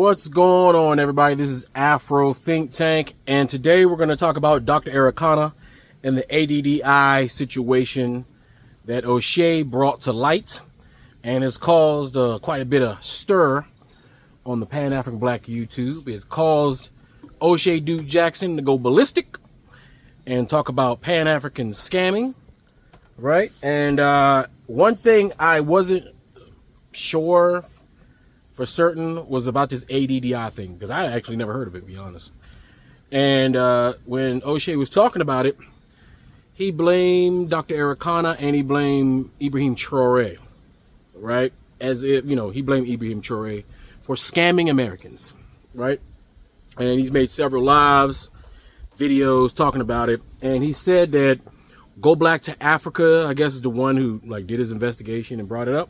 What's going on, everybody? This is Afro Think Tank, and today we're going to talk about Dr. Arikana and the ADDI situation that O'Shea brought to light and has caused quite a bit of stir on the Pan-African Black YouTube. It's caused O'Shea Duke Jackson to go ballistic and talk about Pan-African scamming, right? And one thing I wasn't sure for certain was about this ADDI thing, because I actually never heard of it, to be honest. And when O'Shea was talking about it, he blamed Dr. Arikana and he blamed Ibrahim Traore, right? As if, you know, he blamed Ibrahim Traore for scamming Americans, right? And he's made several lives, videos talking about it. And he said that Go Black to Africa, I guess, is the one who did his investigation and brought it up.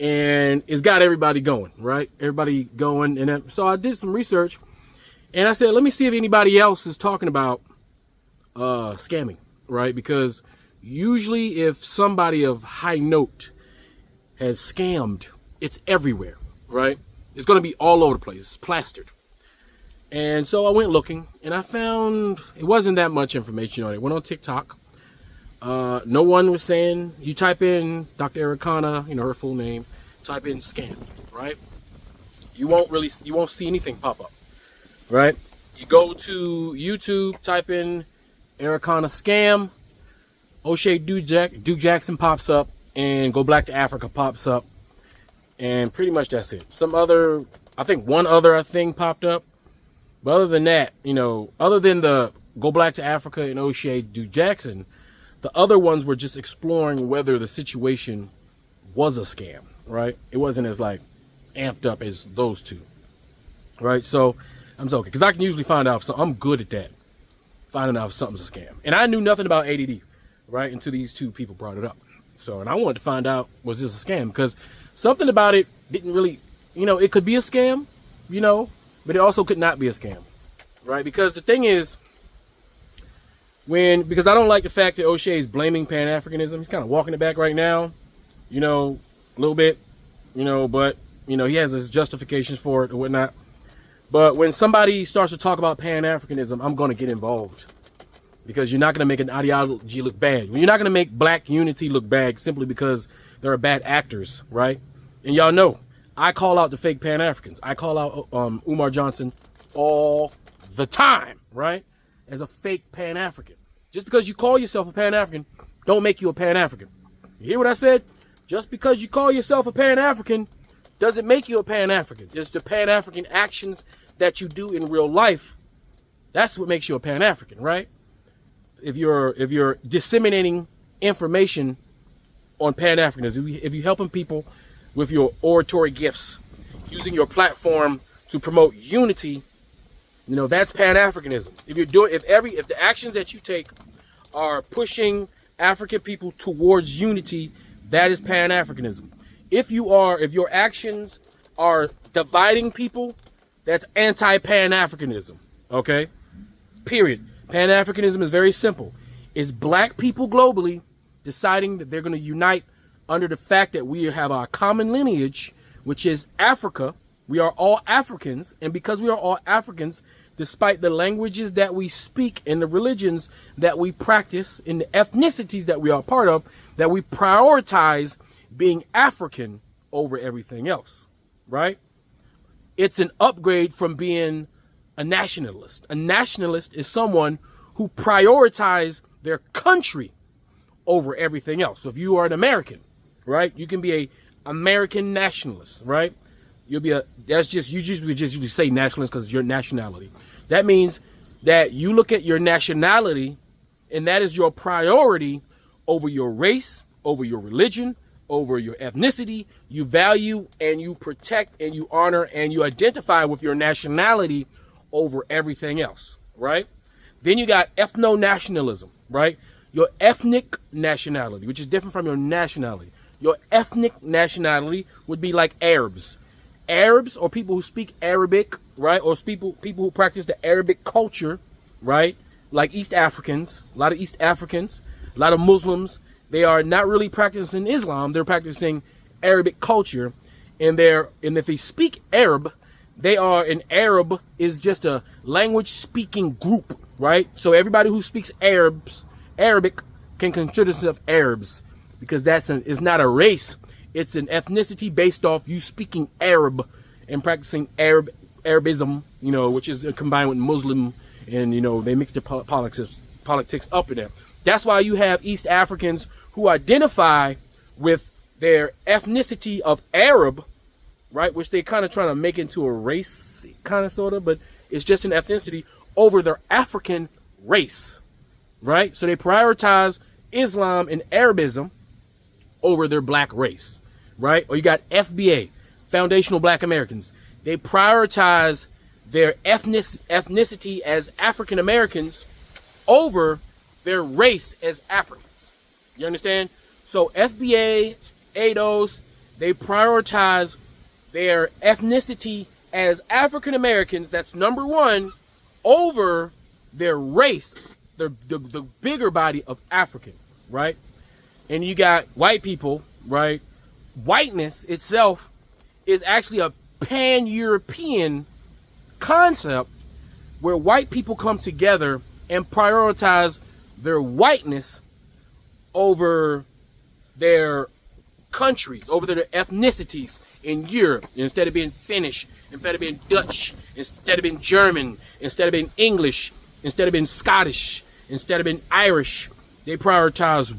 And it's got everybody going, right? Everybody going. And so I did some research and I said, let me see if anybody else is talking about scamming, right? Because usually if somebody of high note has scammed, it's everywhere, right? It's going to be all over the place. It's plastered. And so I went looking and I found it wasn't that much information on it. Went on TikTok. No one was saying, you type in Dr. Arikana, you know, her full name, type in scam, right? You won't see anything pop up, right? You go to YouTube, type in Arikana scam, O'Shea Duke Jackson pops up, and Go Black to Africa pops up, and pretty much that's it. Some other, I think one other thing popped up, but other than that, you know, other than the Go Black to Africa and O'Shea Duke Jackson, the other ones were just exploring whether the situation was a scam, right? It wasn't as amped up as those two, right? So I'm okay, because I can usually find out. So I'm good at that, finding out if something's a scam. And I knew nothing about ADD, right, until these two people brought it up. So, and I wanted to find out, was this a scam? Because something about it didn't really, you know, it could be a scam, you know, but it also could not be a scam, right? Because the thing is, because I don't like the fact that O'Shea is blaming Pan-Africanism. He's kind of walking it back right now, you know, a little bit, you know, but, you know, he has his justifications for it or whatnot. But when somebody starts to talk about Pan-Africanism, I'm going to get involved, because you're not going to make an ideology look bad. You're not going to make black unity look bad simply because there are bad actors, right? And y'all know, I call out the fake Pan-Africans. I call out Umar Johnson all the time, right? As a fake Pan-African. Just because you call yourself a Pan-African, don't make you a Pan-African. You hear what I said? Just because you call yourself a Pan-African doesn't make you a Pan-African. It's the Pan-African actions that you do in real life. That's what makes you a Pan-African, right? If you're disseminating information on Pan-Africanism, if you're helping people with your oratory gifts, using your platform to promote unity, you know, that's Pan-Africanism. If the actions that you take are pushing African people towards unity, that is Pan-Africanism. If your actions are dividing people, that's anti-Pan-Africanism. Okay? Period. Pan-Africanism is very simple. It's black people globally deciding that they're going to unite under the fact that we have our common lineage, which is Africa. We are all Africans, and because we are all Africans, despite the languages that we speak and the religions that we practice and the ethnicities that we are part of, that we prioritize being African over everything else, right? It's an upgrade from being a nationalist. A nationalist is someone who prioritizes their country over everything else. So if you are an American, right, you can be a American nationalist, right? You usually say nationalist because it's your nationality. That means that you look at your nationality and that is your priority over your race, over your religion, over your ethnicity. You value and you protect and you honor and you identify with your nationality over everything else, right? Then you got ethno-nationalism, right? Your ethnic nationality, which is different from your nationality. Your ethnic nationality would be like Arabs. Arabs, or people who speak Arabic, right? Or people who practice the Arabic culture, right? Like East Africans, a lot of East Africans, a lot of Muslims, they are not really practicing Islam. They're practicing Arabic culture, and if they speak Arab, they are an Arab is just a language speaking group, right? So everybody who speaks Arabic can consider themselves Arabs, because it's not a race. It's an ethnicity based off you speaking Arab and practicing Arabism, you know, which is combined with Muslim, and, you know, they mix their politics up in there. That's why you have East Africans who identify with their ethnicity of Arab, right, which they kind of trying to make into a race, kind of, sort of, but it's just an ethnicity over their African race, right? So they prioritize Islam and Arabism over their black race, right? Or you got FBA, Foundational Black Americans. They prioritize their ethnicity as African Americans over their race as Africans. You understand? So FBA, ADDIs, they prioritize their ethnicity as African Americans, that's number one, over their race, the bigger body of African, right? And you got white people, right? Whiteness itself is actually a pan-European concept where white people come together and prioritize their whiteness over their countries, over their ethnicities in Europe. Instead of being Finnish, instead of being Dutch, instead of being German, instead of being English, instead of being Scottish, instead of being Irish, they prioritize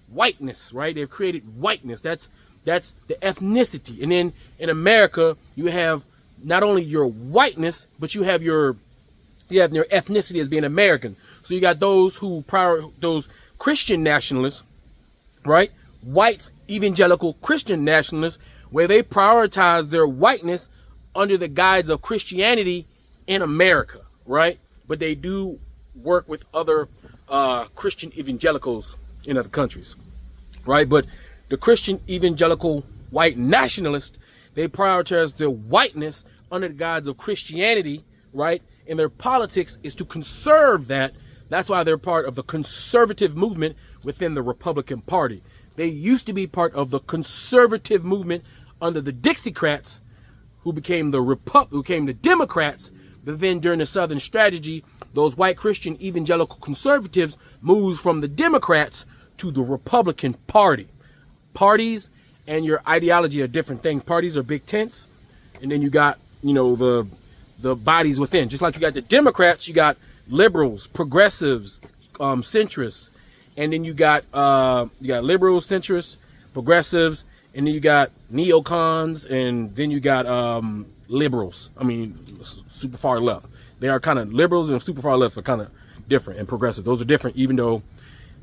whiteness, right? They've created whiteness. That's the ethnicity. And then in America, you have not only your whiteness, but you have your ethnicity as being American. So you got those those Christian nationalists, right? White evangelical Christian nationalists, where they prioritize their whiteness under the guise of Christianity in America, right? But they do work with other Christian evangelicals in other countries, right? But the Christian evangelical white nationalists, they prioritize their whiteness under the guise of Christianity, right? And their politics is to conserve that. That's why they're part of the conservative movement within the Republican Party. They used to be part of the conservative movement under the Dixiecrats, who became the Democrats. But then during the Southern strategy, those white Christian evangelical conservatives moved from the Democrats to the Republican Party. Parties and your ideology are different things. Parties are big tents, and then you got, you know, the bodies within. Just like you got the Democrats, you got liberals, progressives, centrists, and then you got liberals, centrists, progressives, and then you got neocons, and then you got liberals. I mean, super far left. They are kind of liberals, and super far left are kind of different, and progressive. Those are different, even though,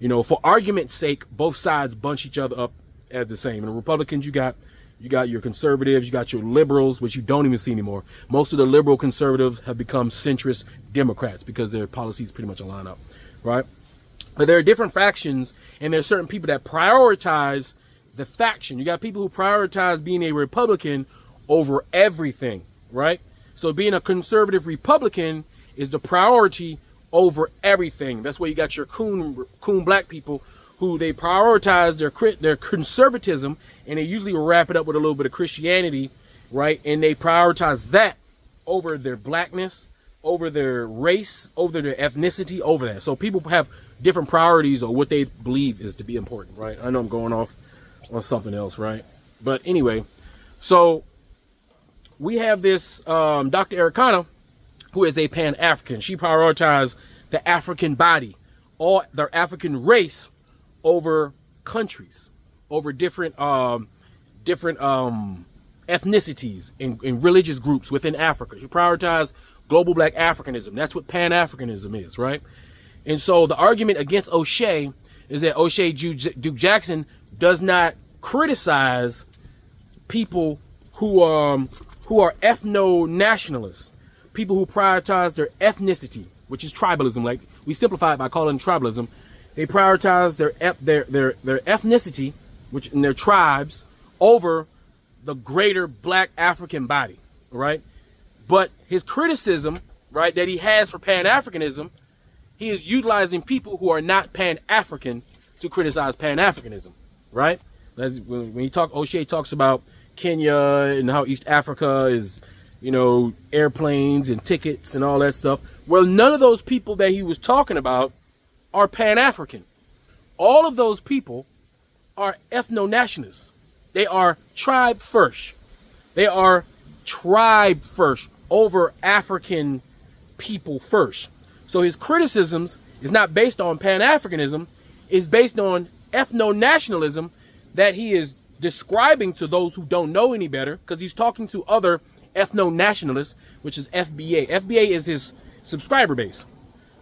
you know, for argument's sake, both sides bunch each other up as the same. And the Republicans, you got your conservatives, you got your liberals, which you don't even see anymore. Most of the liberal conservatives have become centrist Democrats because their policies pretty much align up, right? But there are different factions, and there's certain people that prioritize the faction. You got people who prioritize being a Republican over everything, right? So being a conservative Republican is the priority over everything. That's why you got your coon black people who they prioritize their conservatism, and they usually wrap it up with a little bit of Christianity, right? And they prioritize that over their blackness, over their race, over their ethnicity, over that. So people have different priorities or what they believe is to be important, right? I know I'm going off on something else, right? But anyway, so we have this Dr. Arikana, who is a Pan-African. She prioritized the African body, or their African race, over countries, over different ethnicities and religious groups within Africa. She prioritized global black Africanism. That's what Pan-Africanism is, right? And so the argument against O'Shea is that O'Shea Duke Jackson does not criticize people who are ethno-nationalists, people who prioritize their ethnicity, which is tribalism. Like we simplify it by calling it tribalism. They prioritize their ethnicity, which in their tribes, over the greater black African body, right? But his criticism, right, that he has for Pan-Africanism, he is utilizing people who are not Pan-African to criticize Pan-Africanism, right? When O'Shea talks about Kenya and how East Africa is airplanes and tickets and all that stuff. Well, none of those people that he was talking about are Pan-African. All of those people are ethno-nationalists. They are tribe first. They are tribe first over African people first. So his criticisms is not based on Pan-Africanism, it's based on ethno-nationalism that he is describing to those who don't know any better, because he's talking to other ethno-nationalists, which is FBA. FBA is his subscriber base.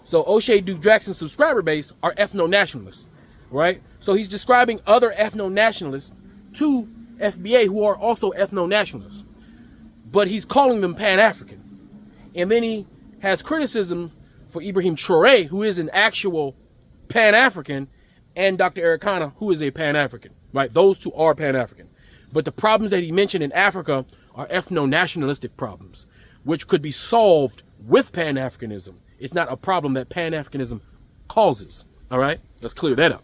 So O'Shea Duke Jackson's subscriber base are ethno-nationalists, right? So he's describing other ethno-nationalists to FBA who are also ethno-nationalists, but he's calling them Pan-African. And then he has criticism for Ibrahim Traoré, who is an actual Pan-African, and Dr. Arikana, who is a Pan-African, right? Those two are Pan-African. But the problems that he mentioned in Africa are ethno-nationalistic problems, which could be solved with Pan-Africanism. It's not a problem that Pan-Africanism causes, all right? Let's clear that up,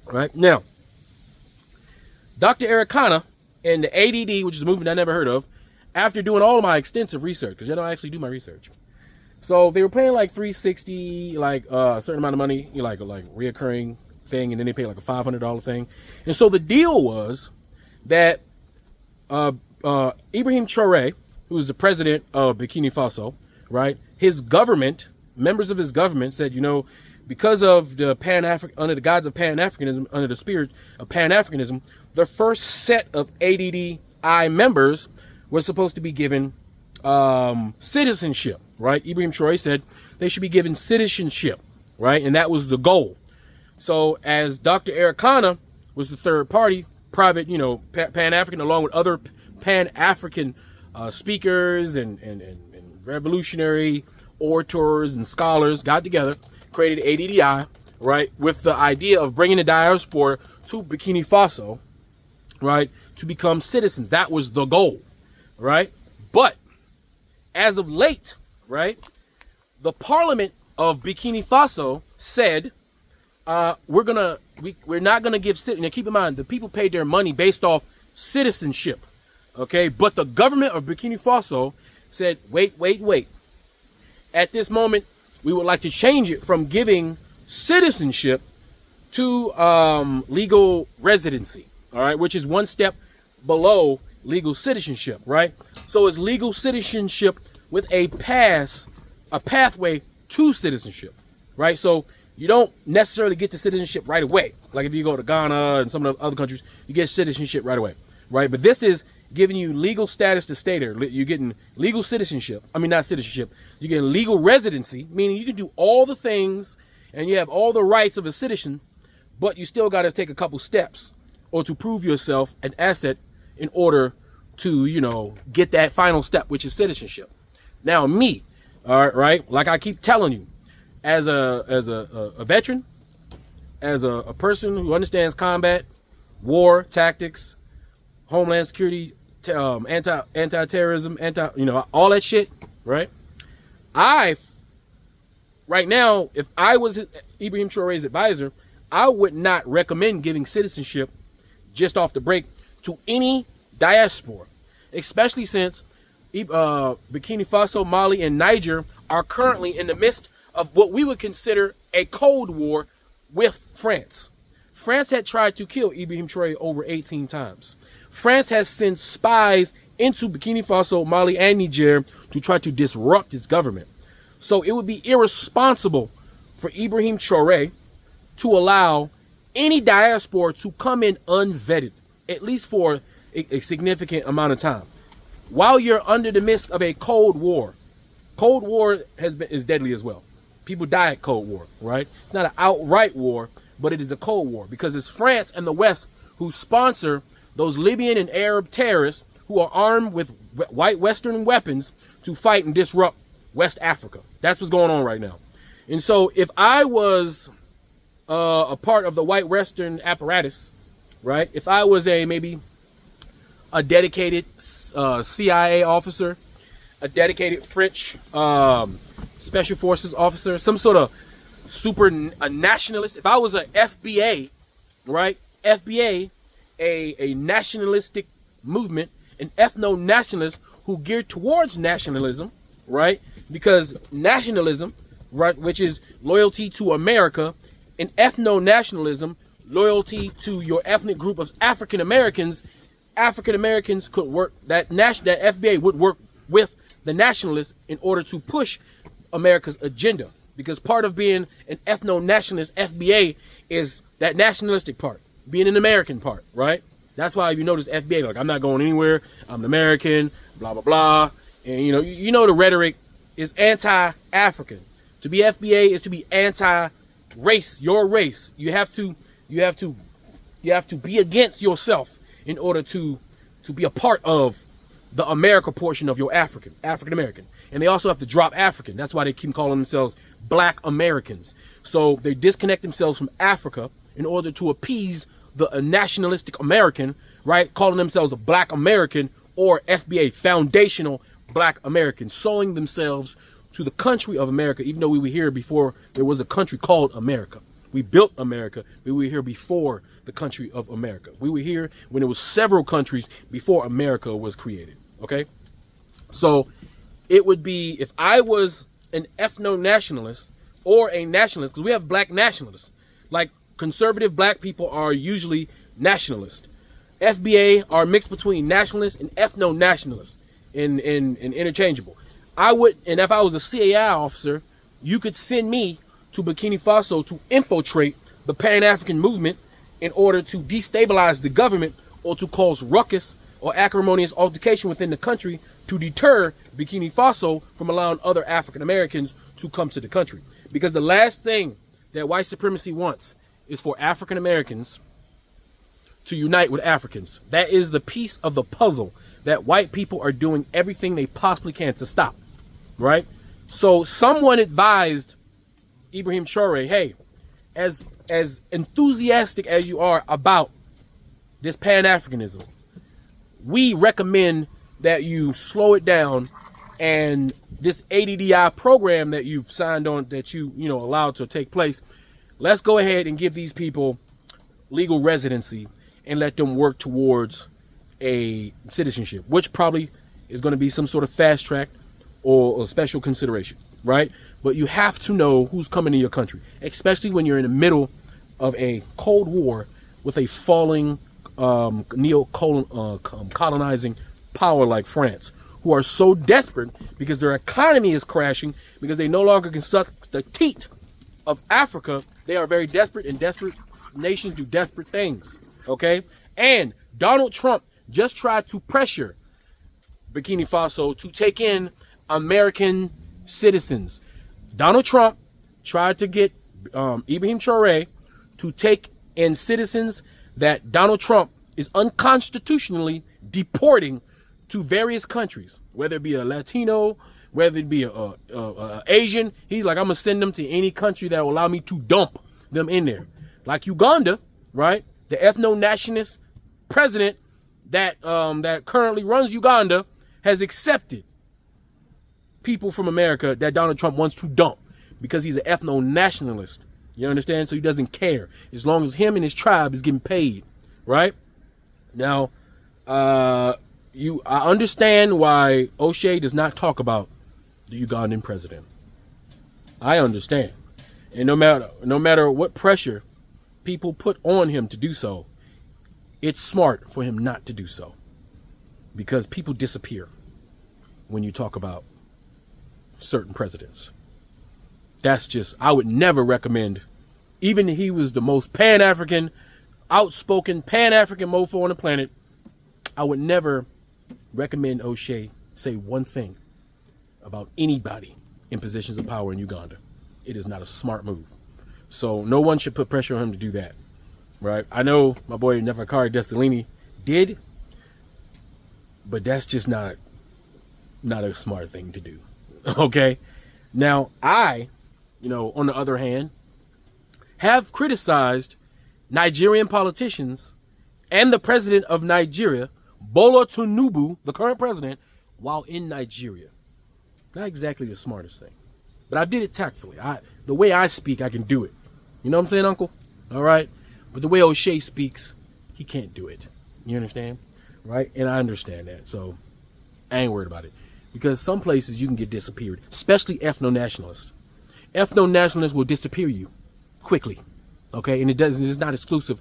all right? Now, Dr. Arikana and the ADDI, which is a movement I never heard of, after doing all of my extensive research, because I actually do my research. So they were paying like $360, like a certain amount of money, like reoccurring thing, and then they pay like a $500 thing. And so the deal was that Ibrahim Traoré, who is the president of BurkinaFaso, right? His government, members of his government said, because of the under the guise of Pan-Africanism, under the spirit of Pan-Africanism, the first set of ADDI members was supposed to be given citizenship, right? Ibrahim Traoré said they should be given citizenship, right? And that was the goal. So as Dr. Arikana was the third party, private, Pan-African, along with other Pan-African speakers and revolutionary orators and scholars, got together, created ADDI, right, with the idea of bringing the diaspora to Burkina Faso, right, to become citizens. That was the goal, right? But as of late, right, the parliament of Burkina Faso said, we're not gonna give citizenship. Now keep in mind, the people paid their money based off citizenship, okay? But the government of Burkina Faso said, wait. At this moment, we would like to change it from giving citizenship to legal residency, all right, which is one step below legal citizenship, right? So it's legal citizenship with a pathway to citizenship, right? So you don't necessarily get the citizenship right away. Like if you go to Ghana and some of the other countries, you get citizenship right away, right? But this is giving you legal status to stay there. You're getting legal citizenship. I mean, not citizenship. You're getting legal residency, meaning you can do all the things and you have all the rights of a citizen, but you still got to take a couple steps or to prove yourself an asset in order to, get that final step, which is citizenship. Now, me, all right, like I keep telling you, as a veteran, as a person who understands combat, war, tactics, homeland security, anti-terrorism, all that shit, right? Right now, if I was Ibrahim Traoré's advisor, I would not recommend giving citizenship just off the break to any diaspora, especially since Burkina Faso, Mali, and Niger are currently in the midst of what we would consider a Cold War with France. France had tried to kill Ibrahim Traoré over 18 times. France has sent spies into Burkina Faso, Mali, and Niger to try to disrupt its government. So it would be irresponsible for Ibrahim Traoré to allow any diaspora to come in unvetted, at least for a significant amount of time, while you're under the midst of a Cold War. Cold War is deadly as well. People die at Cold War, right? It's not an outright war, but it is a Cold War because it's France and the West who sponsor those Libyan and Arab terrorists who are armed with white Western weapons to fight and disrupt West Africa. That's what's going on right now. And so if I was a part of the white Western apparatus, right? If I was maybe a dedicated CIA officer, a dedicated French special forces officer, some sort of a nationalist. If I was a FBA, right? FBA, a nationalistic movement, an ethno-nationalist who geared towards nationalism, right? Because nationalism, right, which is loyalty to America, and ethno-nationalism, loyalty to your ethnic group of African Americans could work, that FBA would work with the nationalists in order to push America's agenda. Because part of being an ethno-nationalist FBA is that nationalistic part, being an American part, right? That's why you notice FBA, like, I'm not going anywhere, I'm an American, blah, blah, blah. And you know the rhetoric is anti-African. To be FBA is to be anti-race, your race. You have to be against yourself in order to be a part of the America portion of your African American. And they also have to drop African. That's why they keep calling themselves Black Americans. So they disconnect themselves from Africa in order to appease the nationalistic American, right? Calling themselves a Black American or FBA, foundational Black Americans, sewing themselves to the country of America, even though we were here before there was a country called America. We built America. We were here before the country of America. We were here when there was several countries before America was created. Okay? So it would be, if I was an ethno-nationalist or a nationalist, because we have black nationalists, like conservative black people are usually nationalists. FBA are mixed between nationalists and ethno-nationalists and interchangeable. And if I was a CAI officer, you could send me to Burkina Faso to infiltrate the Pan-African movement in order to destabilize the government or to cause ruckus or acrimonious altercation within the country to deter Burkina Faso from allowing other African Americans to come to the country. Because the last thing that white supremacy wants is for African Americans to unite with Africans. That is the piece of the puzzle that white people are doing everything they possibly can to stop, right? So someone advised Ibrahim Traore, hey, as enthusiastic as you are about this Pan-Africanism, we recommend that you slow it down, and this ADDI program that you've signed on, that you allowed to take place, let's go ahead and give these people legal residency and let them work towards a citizenship, which probably is going to be some sort of fast track or special consideration, right? But you have to know who's coming to your country, especially when you're in the middle of a Cold War with a falling colonizing power like France, who are so desperate because their economy is crashing, because they no longer can suck the teat of Africa. They are very desperate, and desperate nations do desperate things, okay? And Donald Trump just tried to pressure Burkina Faso to take in American citizens. Donald Trump tried to get Ibrahim Traore to take in citizens that Donald Trump is unconstitutionally deporting to various countries, whether it be a Latino, whether it be a Asian. He's like, I'm gonna send them to any country that will allow me to dump them in there. Like Uganda, right? The ethno-nationalist president that currently runs Uganda has accepted people from America that Donald Trump wants to dump because he's an ethno-nationalist. You understand? So he doesn't care as long as him and his tribe is getting paid, right? Now, I understand why O'Shea does not talk about the Ugandan president. I understand. And no matter what pressure people put on him to do so, it's smart for him not to do so. Because people disappear when you talk about certain presidents. That's just, I would never recommend, even if he was the most Pan-African, outspoken Pan-African mofo on the planet, I would never recommend O'Shea say one thing about anybody in positions of power in Uganda. It is not a smart move. So no one should put pressure on him to do that, right? I know my boy Neferkari Dessalini did, but that's just not a smart thing to do. Okay? Now, I, on the other hand, have criticized Nigerian politicians and the president of Nigeria, Bola Tinubu, the current president, while in Nigeria. Not exactly the smartest thing, but I did it tactfully. The way I speak, I can do it. You know what I'm saying, Uncle? All right? But the way O'Shea speaks, he can't do it. You understand? right? And I understand that, so I ain't worried about it. Because some places you can get disappeared, especially ethno-nationalists. Ethno-nationalists will disappear you quickly, okay? And it's not exclusive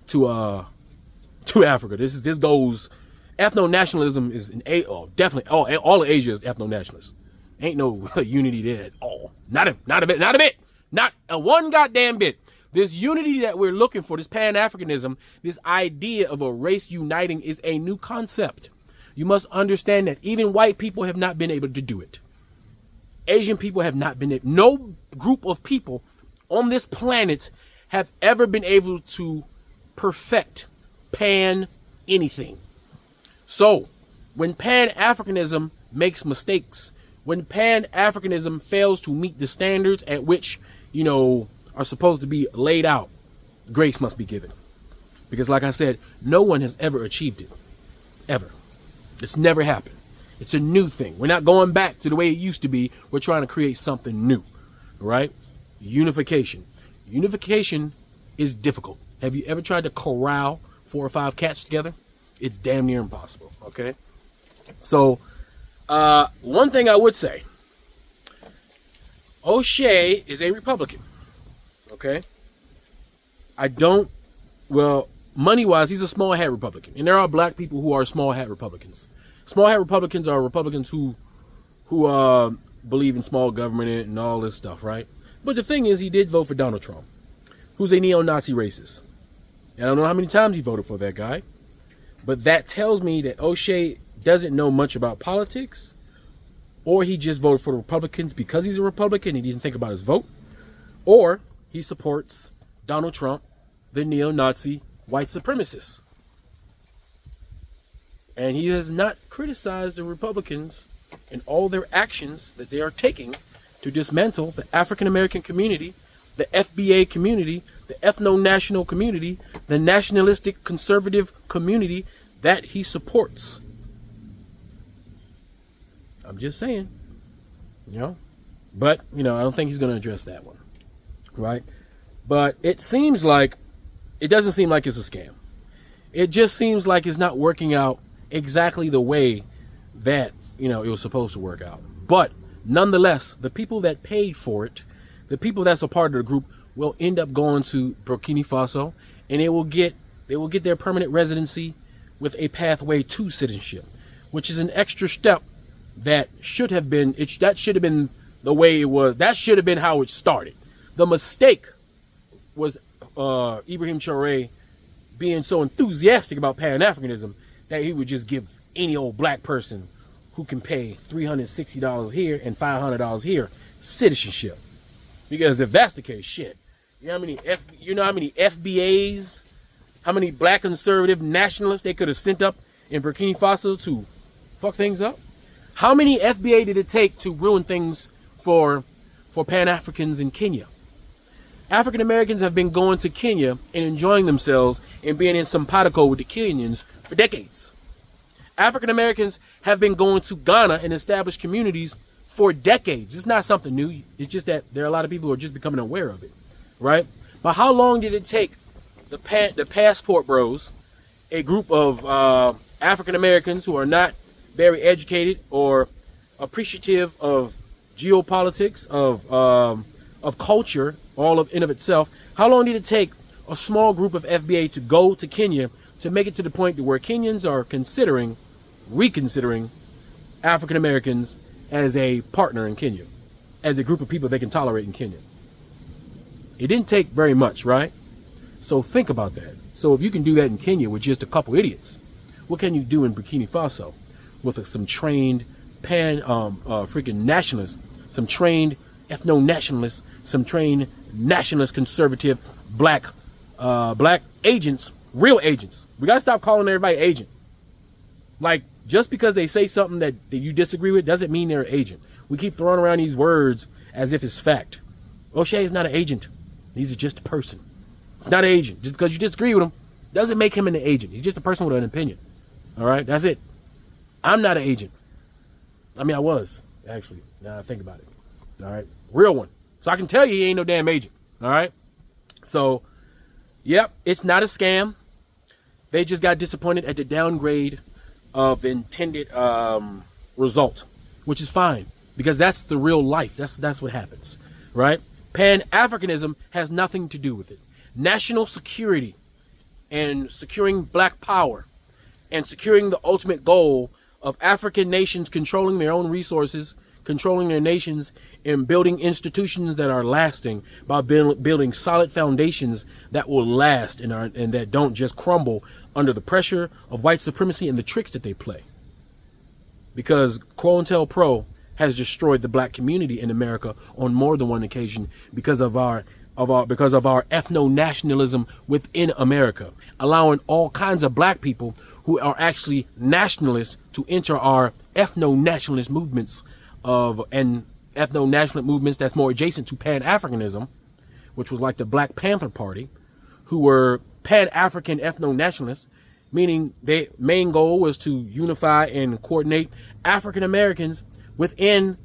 to Africa. This goes, ethno-nationalism is definitely all of Asia is ethno-nationalist. Ain't no unity there at all. Not a bit. Not a one goddamn bit. This unity that we're looking for, this Pan-Africanism, this idea of a race uniting is a new concept. You must understand that even white people have not been able to do it. Asian people have not been able. No group of people on this planet have ever been able to perfect pan anything. So when Pan-Africanism makes mistakes, when Pan-Africanism fails to meet the standards at which, are supposed to be laid out, grace must be given. Because like I said, no one has ever achieved it. Ever. It's never happened. It's a new thing. We're not going back to the way it used to be. We're trying to create something new. Right? Unification. Unification is difficult. Have you ever tried to corral 4 or 5 cats together? It's damn near impossible. Okay? So, one thing I would say, O'Shea is a Republican. Okay? Money-wise, he's a small hat Republican. And there are black people who are small hat Republicans. Small hat Republicans are Republicans who believe in small government and all this stuff, right? But the thing is, he did vote for Donald Trump, who's a neo-Nazi racist. And I don't know how many times he voted for that guy. But that tells me that O'Shea doesn't know much about politics, or he just voted for the Republicans because he's a Republican and he didn't think about his vote, or he supports Donald Trump, the neo-Nazi white supremacist. And he has not criticized the Republicans and all their actions that they are taking to dismantle the African-American community, the FBA community, the ethno-national community, the nationalistic conservative community that he supports. I'm just saying, but, I don't think he's going to address that one, right? But it doesn't seem like it's a scam. It just seems like it's not working out exactly the way that, it was supposed to work out. But nonetheless, the people that paid for it, the people that's a part of the group will end up going to BurkinaFaso, and they will get their permanent residency with a pathway to citizenship, which is an extra step that should have been the way it was. That should have been how it started. The mistake was Ibrahim Traoré being so enthusiastic about Pan-Africanism that he would just give any old black person who can pay $360 here and $500 here citizenship. Because if that's the case, shit, you know how many FBAs, how many black conservative nationalists they could have sent up in Burkina Faso to fuck things up? How many FBA did it take to ruin things for Pan-Africans in Kenya? African Americans have been going to Kenya and enjoying themselves and being in simpatico with the Kenyans for decades. African Americans have been going to Ghana and established communities for decades. It's not something new. It's just that there are a lot of people who are just becoming aware of it, right? But how long did it take the Passport Bros, a group of African Americans who are not very educated or appreciative of geopolitics, of culture, all in of itself? How long did it take a small group of FBA to go to Kenya to make it to the point to where Kenyans are reconsidering African Americans as a partner in Kenya, as a group of people they can tolerate in Kenya? It didn't take very much, right? So think about that. So if you can do that in Kenya with just a couple idiots, what can you do in Burkina Faso with some trained freaking nationalists, some trained ethno-nationalists, some trained nationalist conservative black agents, real agents? We gotta stop calling everybody agent. Like, just because they say something that you disagree with doesn't mean they're an agent. We keep throwing around these words as if it's fact. O'Shea is not an agent. He's just a person. He's not an agent. Just because you disagree with him doesn't make him an agent. He's just a person with an opinion. All right? That's it. I'm not an agent. I mean, I was, actually, now I think about it. All right? Real one. So I can tell you he ain't no damn agent. All right? So, yep, it's not a scam. They just got disappointed at the downgrade of intended result, which is fine because that's the real life. That's what happens, right? Pan-Africanism has nothing to do with it. National security and securing black power and securing the ultimate goal of African nations controlling their own resources, controlling their nations, and building institutions that are lasting by building solid foundations that will last and that don't just crumble under the pressure of white supremacy and the tricks that they play. Because COINTELPRO has destroyed the black community in America on more than one occasion because of our ethno-nationalism within America, allowing all kinds of black people who are actually nationalists to enter our ethno-nationalist movements and ethno-nationalist movements that's more adjacent to Pan-Africanism, which was like the Black Panther Party, who were Pan-African ethno-nationalists, meaning their main goal was to unify and coordinate African Americans within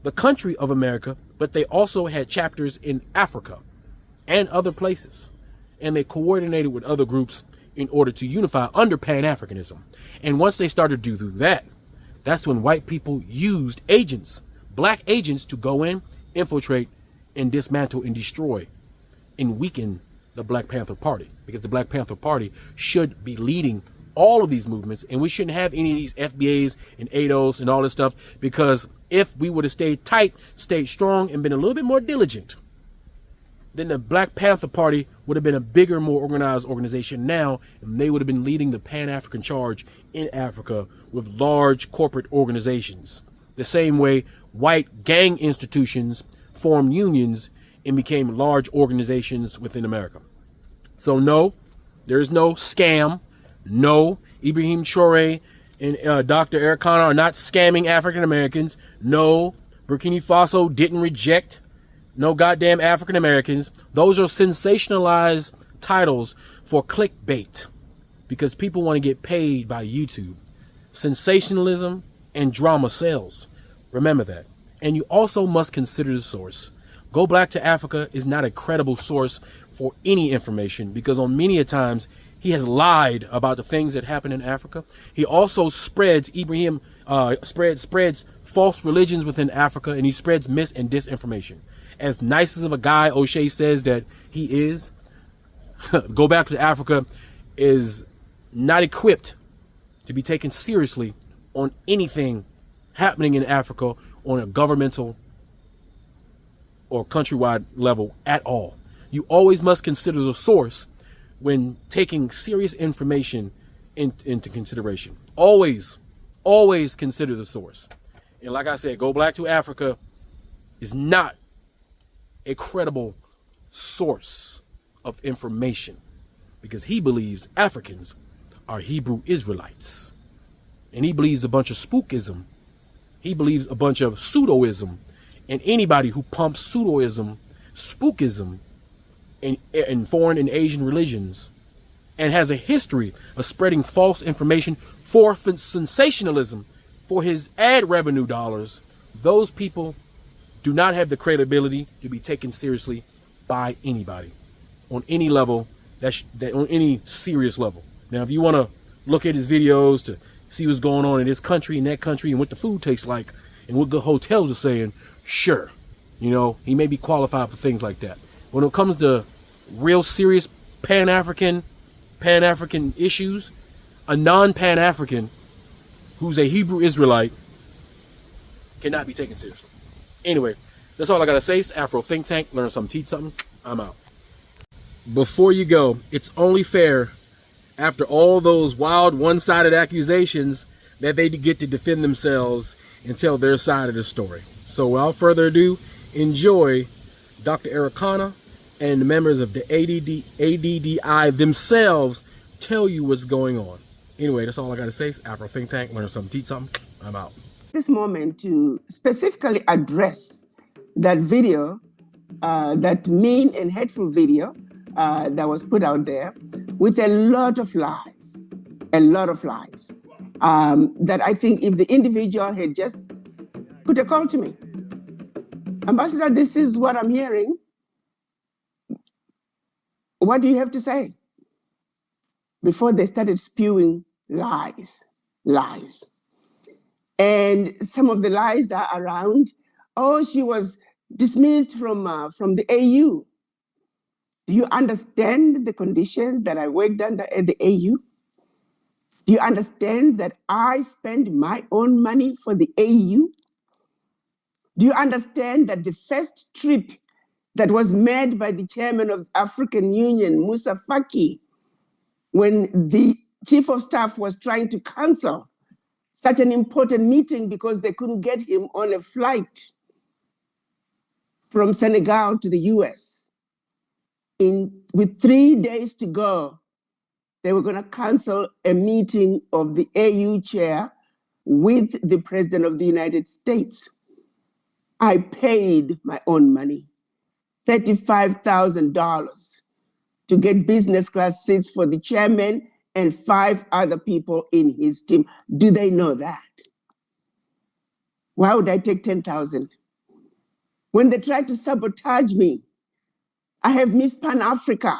the country of America, but they also had chapters in Africa and other places, and they coordinated with other groups in order to unify under Pan-Africanism. And once they started to do that, that's when white people used agents, black agents, to go in, infiltrate, and dismantle and destroy and weaken the Black Panther Party, because the Black Panther Party should be leading all of these movements, and we shouldn't have any of these FBAs and ADDIs and all this stuff, because if we would have stayed tight, stayed strong, and been a little bit more diligent, then the Black Panther Party would have been a bigger, more organized organization now, and they would have been leading the Pan-African charge in Africa with large corporate organizations. The same way white gang institutions formed unions and became large organizations within America. So no, there is no scam. No, Ibrahim Traore and Dr. Arikana are not scamming African Americans. No, BurkinaFaso didn't reject no goddamn African Americans. Those are sensationalized titles for clickbait because people want to get paid by YouTube. Sensationalism and drama sells. Remember that. And you also must consider the source. Go Black to Africa is not a credible source for any information because on many a times he has lied about the things that happen in Africa. He also spreads spreads false religions within Africa, and he spreads mis and disinformation. As nice as of a guy O'Shea says that he is, Go Back to Africa is not equipped to be taken seriously on anything happening in Africa on a governmental or countrywide level at all. You always must consider the source when taking serious information into consideration. Always consider the source. And like I said, Go Black to Africa is not a credible source of information because he believes Africans are Hebrew Israelites. And he believes a bunch of spookism. He believes a bunch of pseudoism. And anybody who pumps pseudoism, spookism, in foreign and Asian religions and has a history of spreading false information for sensationalism for his ad revenue dollars, those people do not have the credibility to be taken seriously by anybody on any level, that on any serious level. Now, if you want to look at his videos to see what's going on in this country and that country and what the food tastes like and what the hotels are saying, sure, he may be qualified for things like that. When it comes to real serious Pan-African issues, a non-Pan-African who's a Hebrew Israelite cannot be taken seriously. Anyway, that's all I gotta say. It's Afro Think Tank. Learn something, teach something. I'm out. Before you go, it's only fair, after all those wild one-sided accusations, that they get to defend themselves and tell their side of the story. So without further ado, enjoy Dr. Arikana and the members of the ADDI themselves tell you what's going on. Anyway, that's all I got to say. It's Afro Think Tank. Learn something, teach something. I'm out. This moment to specifically address that video, that mean and hateful video that was put out there with a lot of lies, that I think if the individual had just put a call to me, Ambassador, this is what I'm hearing. What do you have to say? Before they started spewing lies. lies. And some of the lies are around, oh, she was dismissed from the AU. Do you understand the conditions that I worked under at the AU? Do you understand that I spent my own money for the AU? Do you understand that the first trip that was made by the chairman of the African Union, Musa Faki, when the chief of staff was trying to cancel such an important meeting because they couldn't get him on a flight from Senegal to the US, with 3 days to go, they were going to cancel a meeting of the AU chair with the President of the United States. I paid my own money, $35,000, to get business class seats for the chairman and 5 other people in his team. Do they know that? Why would I take 10,000? When they tried to sabotage me, I have Miss Pan Africa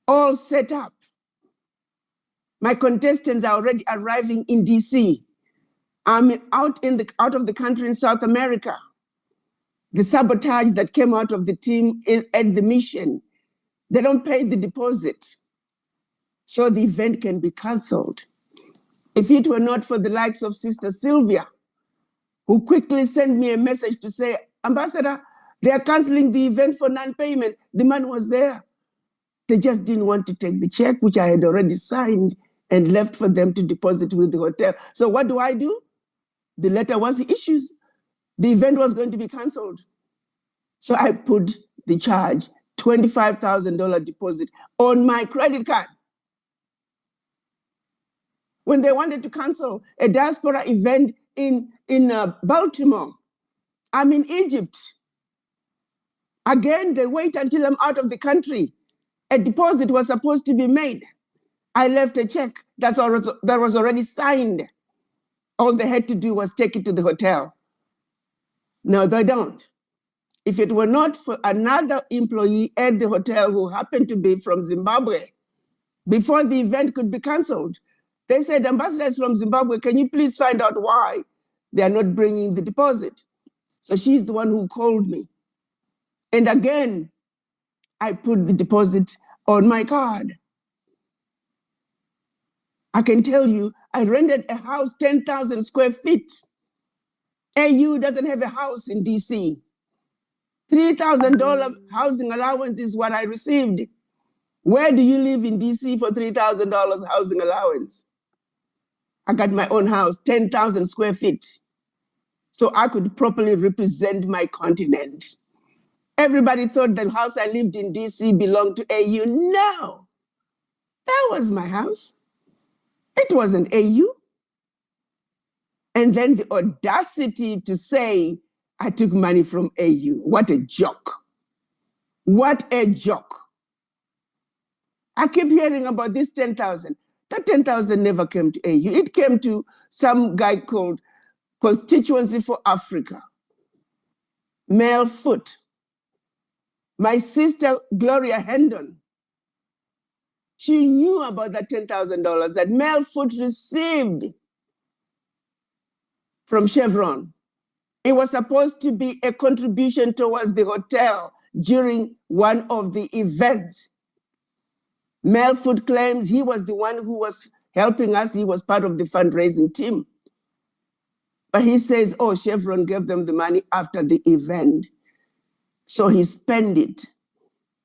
all set up. My contestants are already arriving in DC. I'm out of the country in South America. The sabotage that came out of the team at the mission, they don't pay the deposit, so the event can be canceled. If it were not for the likes of Sister Sylvia, who quickly sent me a message to say, Ambassador, they are canceling the event for non-payment. The man was there. They just didn't want to take the check, which I had already signed and left for them to deposit with the hotel. So what do? The letter was issued. The event was going to be canceled. So I put the charge, $25,000 deposit, on my credit card. When they wanted to cancel a diaspora event in Baltimore, I'm in Egypt. Again, they wait until I'm out of the country. A deposit was supposed to be made. I left a check that was already signed. All they had to do was take it to the hotel. No, they don't. If it were not for another employee at the hotel who happened to be from Zimbabwe, before the event could be canceled, they said, Ambassadors from Zimbabwe, can you please find out why they are not bringing the deposit? So she's the one who called me. And again, I put the deposit on my card. I can tell you, I rented a house 10,000 square feet. AU doesn't have a house in DC. $3,000 housing allowance is what I received. Where do you live in DC for $3,000 housing allowance? I got my own house, 10,000 square feet, so I could properly represent my continent. Everybody thought the house I lived in DC belonged to AU. No, that was my house. It wasn't AU. And then the audacity to say I took money from AU. What a joke. What a joke. I keep hearing about this 10,000. That 10,000 never came to AU. It came to some guy called Constituency for Africa, Mel Foot. My sister, Gloria Hendon, she knew about that $10,000 that Mel Foot received from Chevron. It was supposed to be a contribution towards the hotel during one of the events. Mel Foot claims he was the one who was helping us. He was part of the fundraising team. But he says, oh, Chevron gave them the money after the event. So he spent it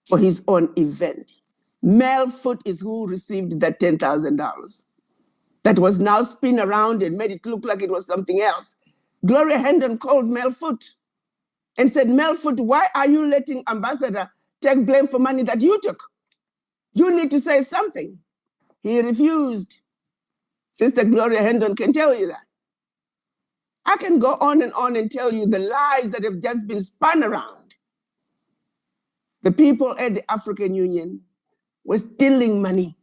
for his own event. Mel Foot is who received that $10,000. That was now spun around and made it look like it was something else. Gloria Hendon called Mel Foot and said, Mel Foot, why are you letting Ambassador take blame for money that you took? You need to say something. He refused. Sister Gloria Hendon can tell you that. I can go on and tell you the lies that have just been spun around. The people at the African Union were stealing money.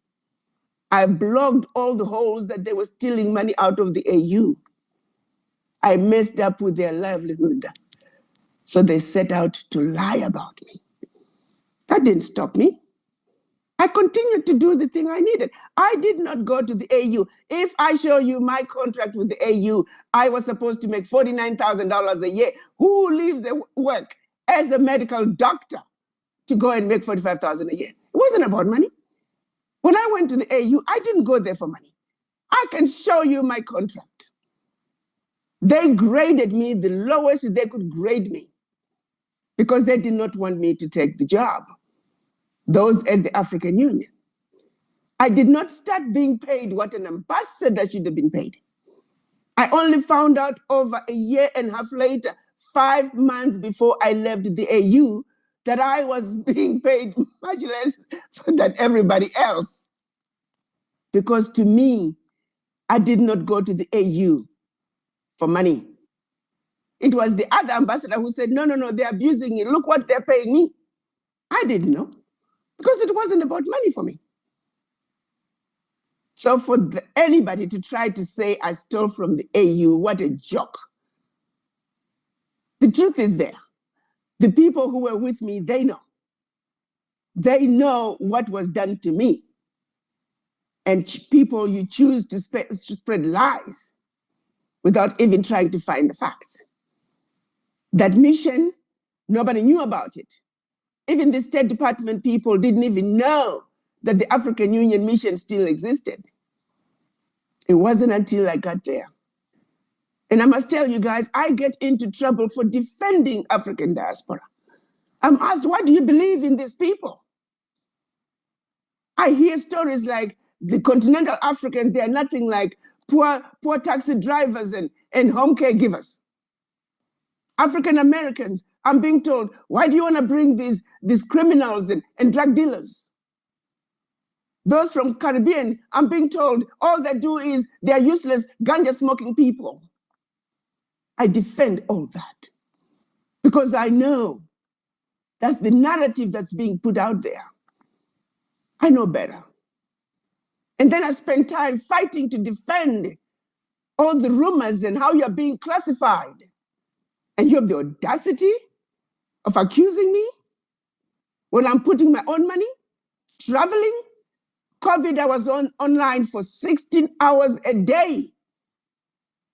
I blocked all the holes that they were stealing money out of the AU. I messed up with their livelihood. So they set out to lie about me. That didn't stop me. I continued to do the thing I needed. I did not go to the AU. If I show you my contract with the AU, I was supposed to make $49,000 a year. Who leaves their work as a medical doctor to go and make $45,000 a year? It wasn't about money. When I went to the AU, I didn't go there for money. I can show you my contract. They graded me the lowest they could grade me because they did not want me to take the job. Those at the African Union. I did not start being paid what an ambassador should have been paid. I only found out over a year and a half later, 5 months before I left the AU, that I was being paid much less than everybody else. Because to me, I did not go to the AU for money. It was the other ambassador who said, no, they're abusing you. Look what they're paying me. I didn't know because it wasn't about money for me. So for anybody to try to say I stole from the AU, what a joke. The truth is there. The people who were with me, they know. They know what was done to me. And people, you choose to spread lies without even trying to find the facts. That mission, nobody knew about it. Even the State Department people didn't even know that the African Union mission still existed. It wasn't until I got there. And I must tell you guys, I get into trouble for defending African diaspora. I'm asked, why do you believe in these people? I hear stories like the continental Africans, they are nothing like poor taxi drivers and home caregivers. African Americans, I'm being told, why do you want to bring these criminals and drug dealers? Those from Caribbean, I'm being told, all they do is they're useless ganja smoking people. I defend all that because I know that's the narrative that's being put out there. I know better. And then I spend time fighting to defend all the rumors and how you're being classified. And you have the audacity of accusing me when I'm putting my own money, traveling. COVID, I was online for 16 hours a day,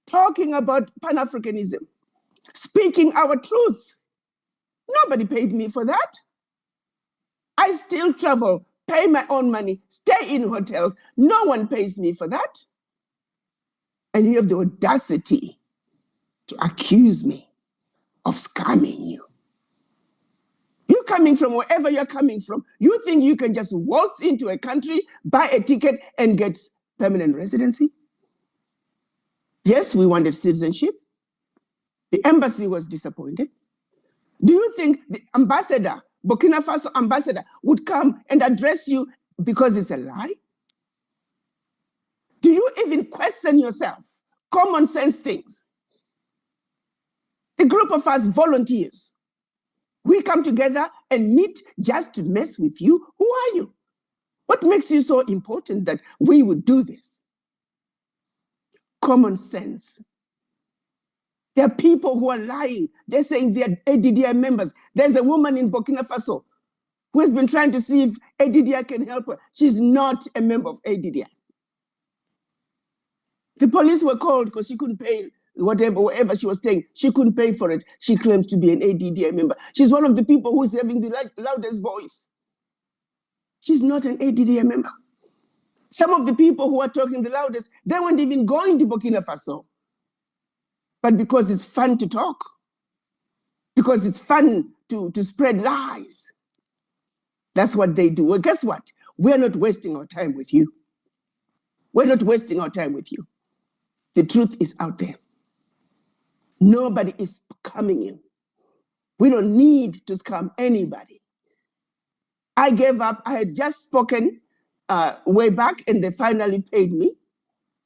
talking about Pan-Africanism, speaking our truth. Nobody paid me for that. I still travel, pay my own money, stay in hotels. No one pays me for that. And you have the audacity to accuse me of scamming you. You're coming from wherever you're coming from. You think you can just waltz into a country, buy a ticket, and get permanent residency? Yes, we wanted citizenship. The embassy was disappointed. Do you think the ambassador, Burkina Faso ambassador, would come and address you because it's a lie? Do you even question yourself? Common sense things. A group of us volunteers. We come together and meet just to mess with you. Who are you? What makes you so important that we would do this? Common sense. There are people who are lying. They're saying they're ADDI members. There's a woman in Burkina Faso who has been trying to see if ADDI can help her. She's not a member of ADDI. The police were called because she couldn't pay whatever she was staying. She couldn't pay for it. She claims to be an ADDI member. She's one of the people who's having the loudest voice. She's not an ADDI member. Some of the people who are talking the loudest, they weren't even going to Burkina Faso. But because it's fun to talk, because it's fun to spread lies, that's what they do. Well, guess what? We're not wasting our time with you. We're not wasting our time with you. The truth is out there. Nobody is scamming you. We don't need to scam anybody. I gave up. I had just spoken way back, and they finally paid me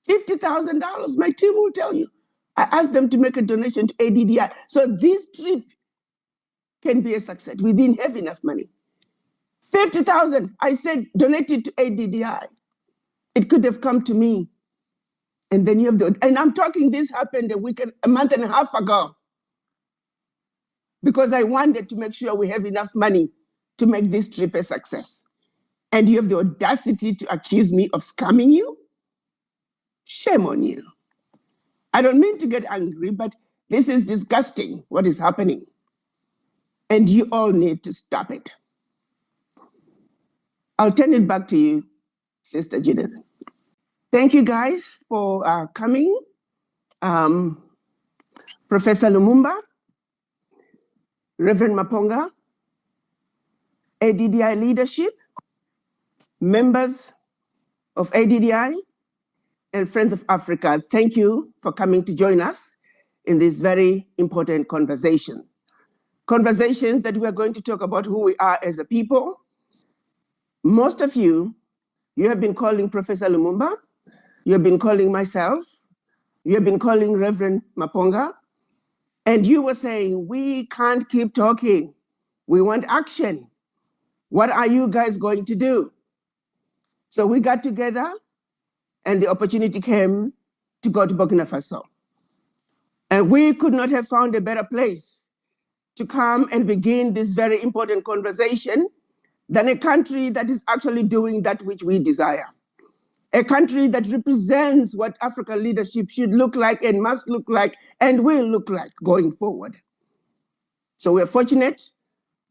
$50,000. My team will tell you. I asked them to make a donation to ADDI. So this trip can be a success. We didn't have enough money. 50,000, I said, donate it to ADDI. It could have come to me. And then you have and I'm talking, this happened a month and a half ago. Because I wanted to make sure we have enough money to make this trip a success. And you have the audacity to accuse me of scamming you? Shame on you. I don't mean to get angry, but this is disgusting, what is happening. And you all need to stop it. I'll turn it back to you, Sister Judith. Thank you guys for coming. Professor Lumumba, Reverend Maponga, ADDI leadership, members of ADDI, and Friends of Africa, thank you for coming to join us in this very important conversation. Conversations that we are going to talk about who we are as a people. Most of you have been calling Professor Lumumba, you have been calling myself, you have been calling Reverend Maponga, and you were saying, we can't keep talking. We want action. What are you guys going to do? So we got together and the opportunity came to go to Burkina Faso. And we could not have found a better place to come and begin this very important conversation than a country that is actually doing that which we desire. A country that represents what African leadership should look like and must look like and will look like going forward. So we're fortunate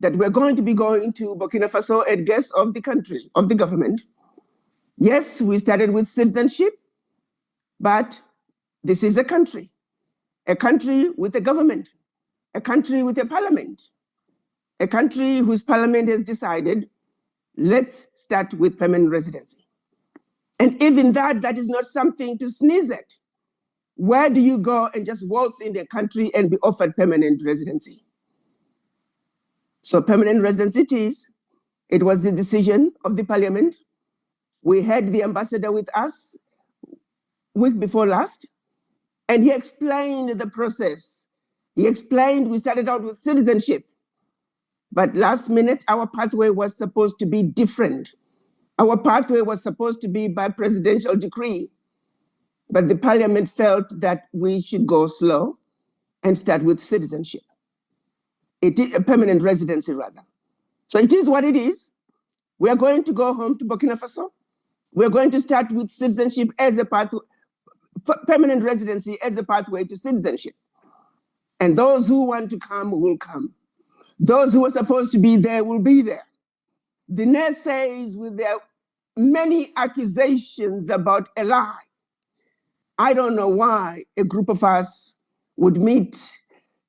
that we're going to be going to Burkina Faso as guests of the country, of the government. Yes, we started with citizenship, but this is a country with a government, a country with a parliament, a country whose parliament has decided, let's start with permanent residency. And even that is not something to sneeze at. Where do you go and just waltz in the country and be offered permanent residency? So permanent residency it is. It was the decision of the parliament. We had the ambassador with us week before last, and he explained the process. He explained we started out with citizenship, but last minute our pathway was supposed to be different. Our pathway was supposed to be by presidential decree, but the parliament felt that we should go slow and start with citizenship. It is a permanent residency rather. So it is what it is. We are going to go home to Burkina Faso. We're going to start with citizenship as a pathway, permanent residency as a pathway to citizenship. And those who want to come will come. Those who are supposed to be there will be there. The naysayers with their many accusations about a lie. I don't know why a group of us would meet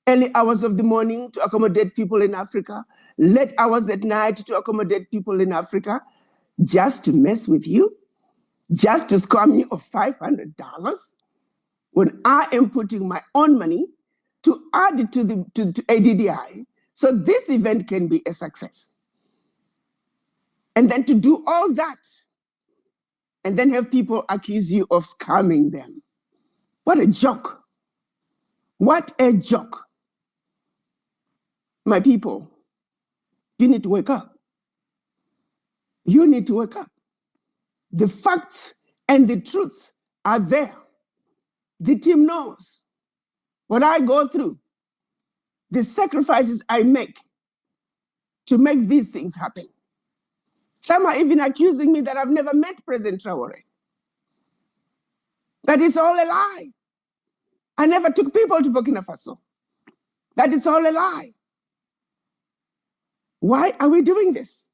early hours of the morning to accommodate people in Africa, late hours at night to accommodate people in Africa, just to mess with you, just to scam you of $500, when I am putting my own money to add it to ADDI, so this event can be a success. And then to do all that, and then have people accuse you of scamming them. What a joke. What a joke. My people, you need to wake up. You need to wake up. The facts and the truths are there. The team knows what I go through, the sacrifices I make to make these things happen. Some are even accusing me that I've never met President Traore. That is all a lie. I never took people to Burkina Faso. That is all a lie. Why are we doing this?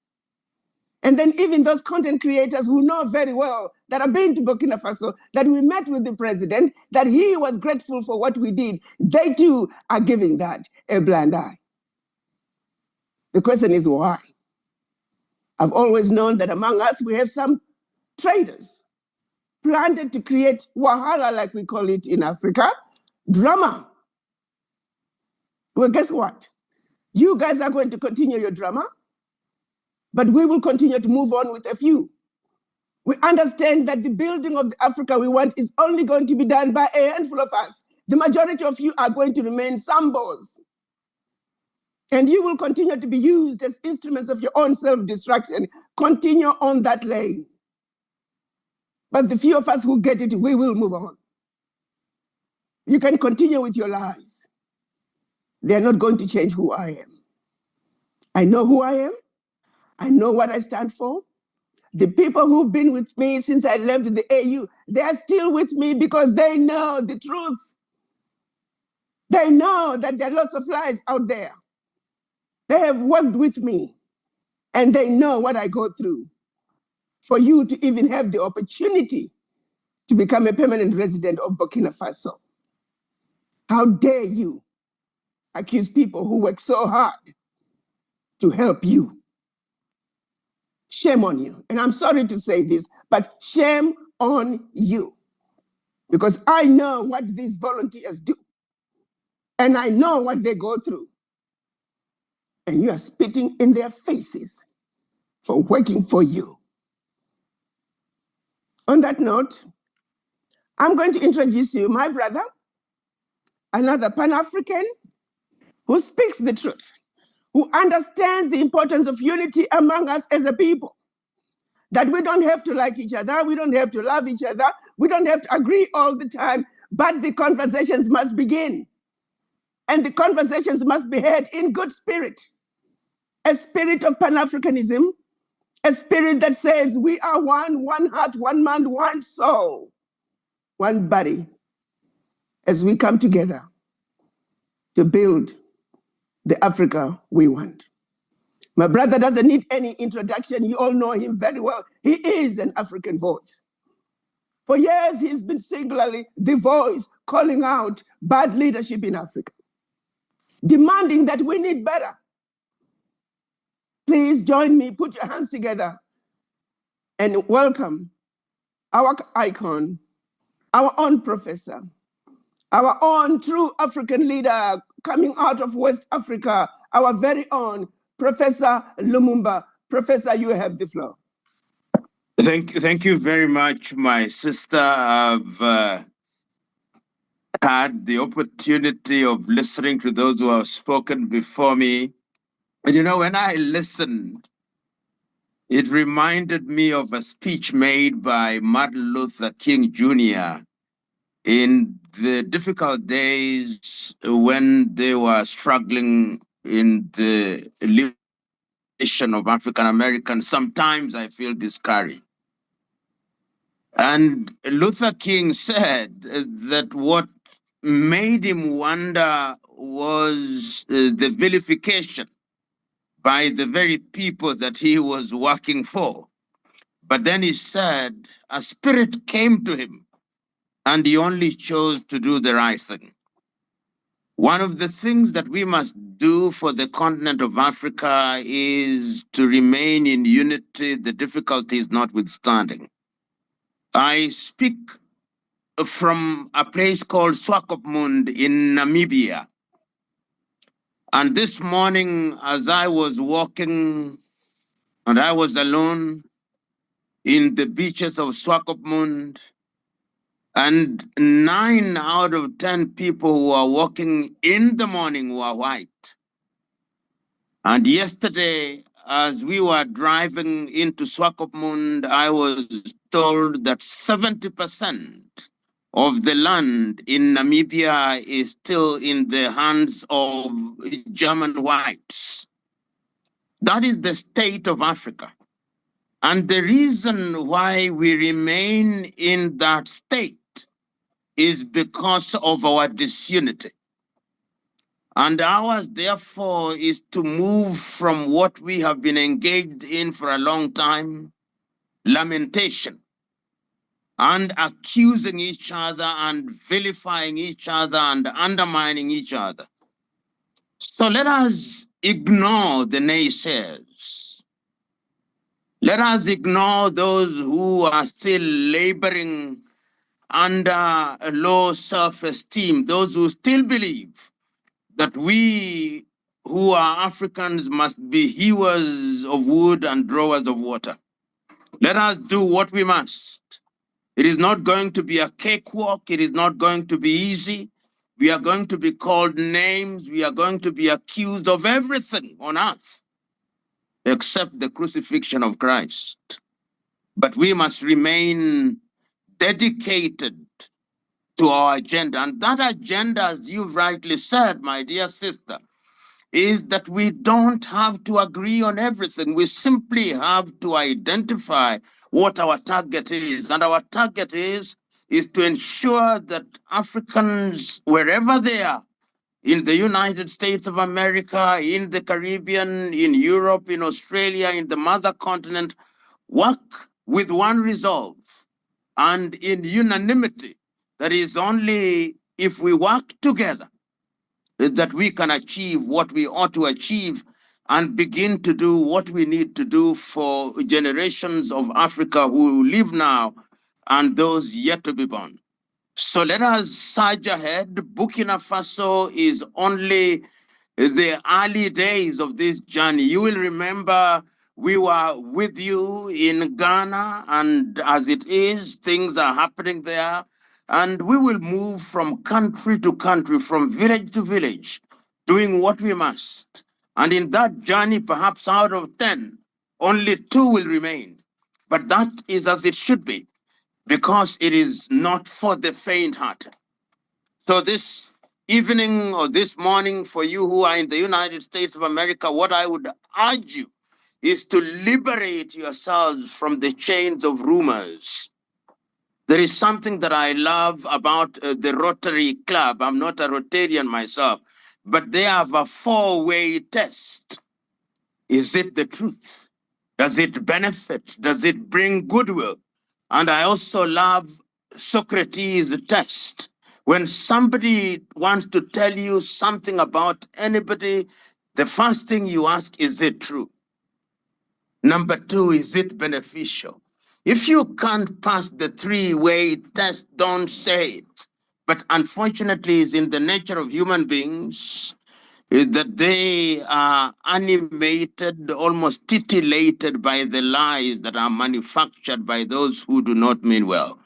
And then even those content creators who know very well that have been to Burkina Faso, that we met with the president, that he was grateful for what we did, they too are giving that a blind eye. The question is why? I've always known that among us we have some traitors planted to create wahala, like we call it in Africa, drama. Well, guess what? You guys are going to continue your drama, but we will continue to move on with a few. We understand that the building of the Africa we want is only going to be done by a handful of us. The majority of you are going to remain sambos. And you will continue to be used as instruments of your own self-destruction. Continue on that lane. But the few of us who get it, we will move on. You can continue with your lies. They're not going to change who I am. I know who I am. I know what I stand for. The people who've been with me since I left the AU, they are still with me because they know the truth. They know that there are lots of lies out there. They have worked with me and they know what I go through. For you to even have the opportunity to become a permanent resident of Burkina Faso. How dare you accuse people who work so hard to help you? Shame on you. And I'm sorry to say this, but shame on you. Because I know what these volunteers do. And I know what they go through. And you are spitting in their faces for working for you. On that note, I'm going to introduce you my brother, another Pan-African who speaks the truth, who understands the importance of unity among us as a people. That we don't have to like each other, we don't have to love each other, we don't have to agree all the time, but the conversations must begin. And the conversations must be had in good spirit. A spirit of Pan-Africanism, a spirit that says we are one heart, one mind, one soul, one body, as we come together to build the Africa we want. My brother doesn't need any introduction. You all know him very well. He is an African voice. For years, he's been singularly the voice calling out bad leadership in Africa, demanding that we need better. Please join me, put your hands together, and welcome our icon, our own professor, our own true African leader coming out of West Africa, our very own Professor Lumumba. Professor, you have the floor. Thank you very much, my sister. I've had the opportunity of listening to those who have spoken before me. And you know, when I listened, it reminded me of a speech made by Martin Luther King Jr. in the difficult days when they were struggling in the liberation of African Americans. Sometimes I feel discouraged. And Luther King said that what made him wonder was the vilification by the very people that he was working for. But then he said a spirit came to him and he only chose to do the right thing. One of the things that we must do for the continent of Africa is to remain in unity, the difficulties notwithstanding. I speak from a place called Swakopmund in Namibia. And this morning, as I was walking and I was alone in the beaches of Swakopmund, and 9 out of 10 people who are walking in the morning were white. And yesterday, as we were driving into Swakopmund, I was told that 70% of the land in Namibia is still in the hands of German whites. That is the state of Africa. And the reason why we remain in that state is because of our disunity. And ours, therefore, is to move from what we have been engaged in for a long time, lamentation, and accusing each other and vilifying each other and undermining each other. So let us ignore the naysayers. Let us ignore those who are still laboring under a low self-esteem, those who still believe that we who are Africans must be hewers of wood and drawers of water. Let us do what we must. It is not going to be a cakewalk. It is not going to be easy. We are going to be called names. We are going to be accused of everything on earth except the crucifixion of Christ. But we must remain dedicated to our agenda. And that agenda, as you've rightly said, my dear sister, is that we don't have to agree on everything. We simply have to identify what our target is. And our target is to ensure that Africans, wherever they are, in the United States of America, in the Caribbean, in Europe, in Australia, in the mother continent, work with one resolve and in unanimity. That is only if we work together that we can achieve what we ought to achieve and begin to do what we need to do for generations of Africa who live now and those yet to be born. So let us surge ahead. Burkina Faso is only the early days of this journey. You will remember we were with you in Ghana, and as it is, things are happening there. And we will move from country to country, from village to village, doing what we must. And in that journey, perhaps out of 10, only 2 will remain. But that is as it should be, because it is not for the faint-hearted. So this evening or this morning, for you who are in the United States of America, what I would urge you is to liberate yourselves from the chains of rumors. There is something that I love about the Rotary Club. I'm not a Rotarian myself, but they have a 4-way test. Is it the truth? Does it benefit? Does it bring goodwill? And I also love Socrates' test. When somebody wants to tell you something about anybody, the first thing you ask, is it true? Number 2, is it beneficial? If you can't pass the 3-way test, don't say it. But unfortunately, it's in the nature of human beings that they are animated, almost titillated by the lies that are manufactured by those who do not mean well.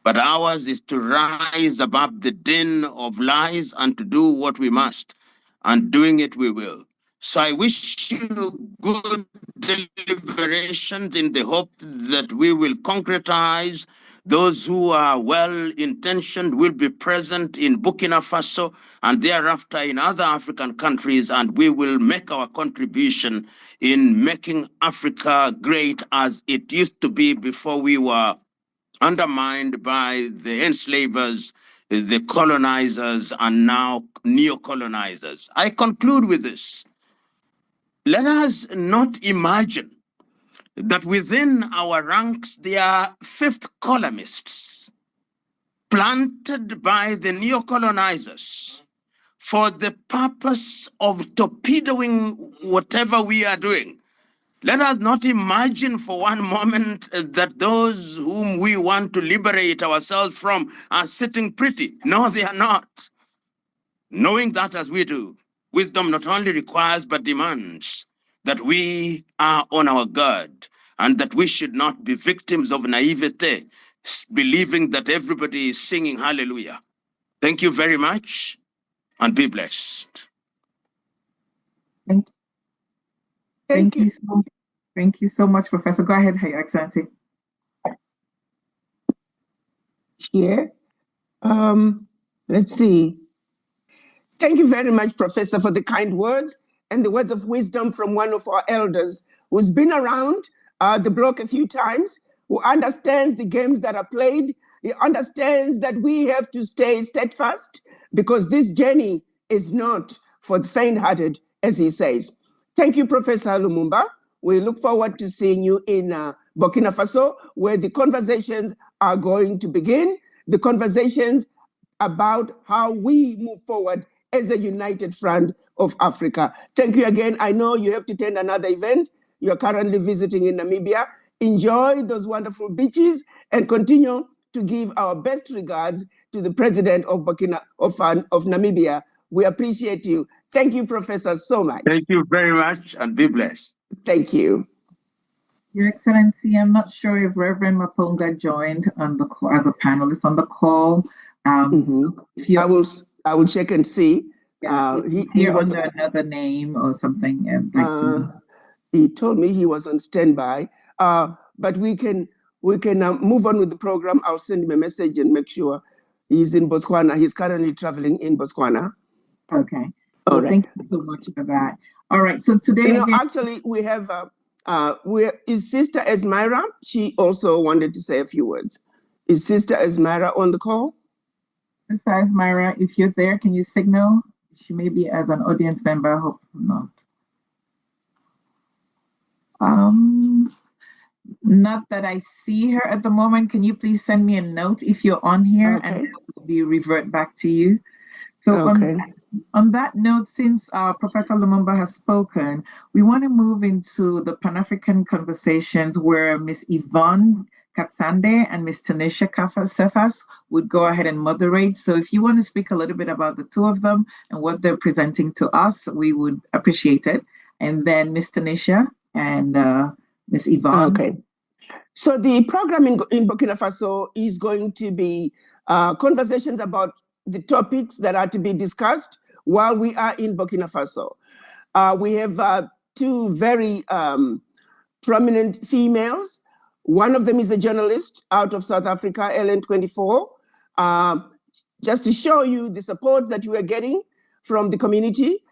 But ours is to rise above the din of lies and to do what we must. And doing it we will. So I wish you good deliberations in the hope that we will concretize. Those who are well-intentioned will be present in Burkina Faso and thereafter in other African countries, and we will make our contribution in making Africa great as it used to be before we were undermined by the enslavers, the colonizers, and now neo-colonizers. I conclude with this. Let us not imagine that within our ranks there are fifth columnists planted by the neo-colonizers for the purpose of torpedoing whatever we are doing. Let us not imagine for one moment that those whom we want to liberate ourselves from are sitting pretty. No, they are not. Knowing that as we do, wisdom not only requires but demands that we are on our guard and that we should not be victims of naivete, believing that everybody is singing hallelujah. Thank you very much and be blessed. Thank you. Thank you so much, Professor. Go ahead, Your Excellency. Here. Let's see. Thank you very much, Professor, for the kind words and the words of wisdom from one of our elders who's been around the block a few times, who understands the games that are played. He understands that we have to stay steadfast because this journey is not for the faint-hearted, as he says. Thank you, Professor Lumumba. We look forward to seeing you in Burkina Faso, where the conversations are going to begin, the conversations about how we move forward as a united front of Africa. Thank you again. I know you have to attend another event. You're currently visiting in Namibia. Enjoy those wonderful beaches and continue to give our best regards to the president of Namibia. We appreciate you. Thank you, Professor, so much. Thank you very much and be blessed. Thank you. Your Excellency, I'm not sure if Reverend Mapunga joined on the call, as a panelist on the call. So if I will check and see. Yeah, he was under another name or something. He told me he was on standby, but we can move on with the program. I'll send him a message and make sure he's in Botswana. He's currently traveling in Botswana. Okay. All Well, right. thank you so much for that. All right. So today, again, actually, we have is Sister Esmira. She also wanted to say a few words. Is Sister Esmira on the call? Sister Esmira, if you're there, can you signal? She may be as an audience member. I hope not. Not that I see her at the moment. Can you please send me a note if you're on here, Okay. and we'll be revert back to you. So Okay. on that note, since Professor Lumumba has spoken, we want to move into the Pan-African conversations where Miss Yvonne Katsande and Miss Tanisha Sefas would go ahead and moderate. So if you want to speak a little bit about the two of them and what they're presenting to us, we would appreciate it. And then Miss Tanisha and Miss Yvonne. Okay. So the program in Burkina Faso is going to be conversations about the topics that are to be discussed while we are in Burkina Faso. We have two very prominent females. One of them is a journalist out of South Africa, LN24. Just to show you the support that we are getting from the community,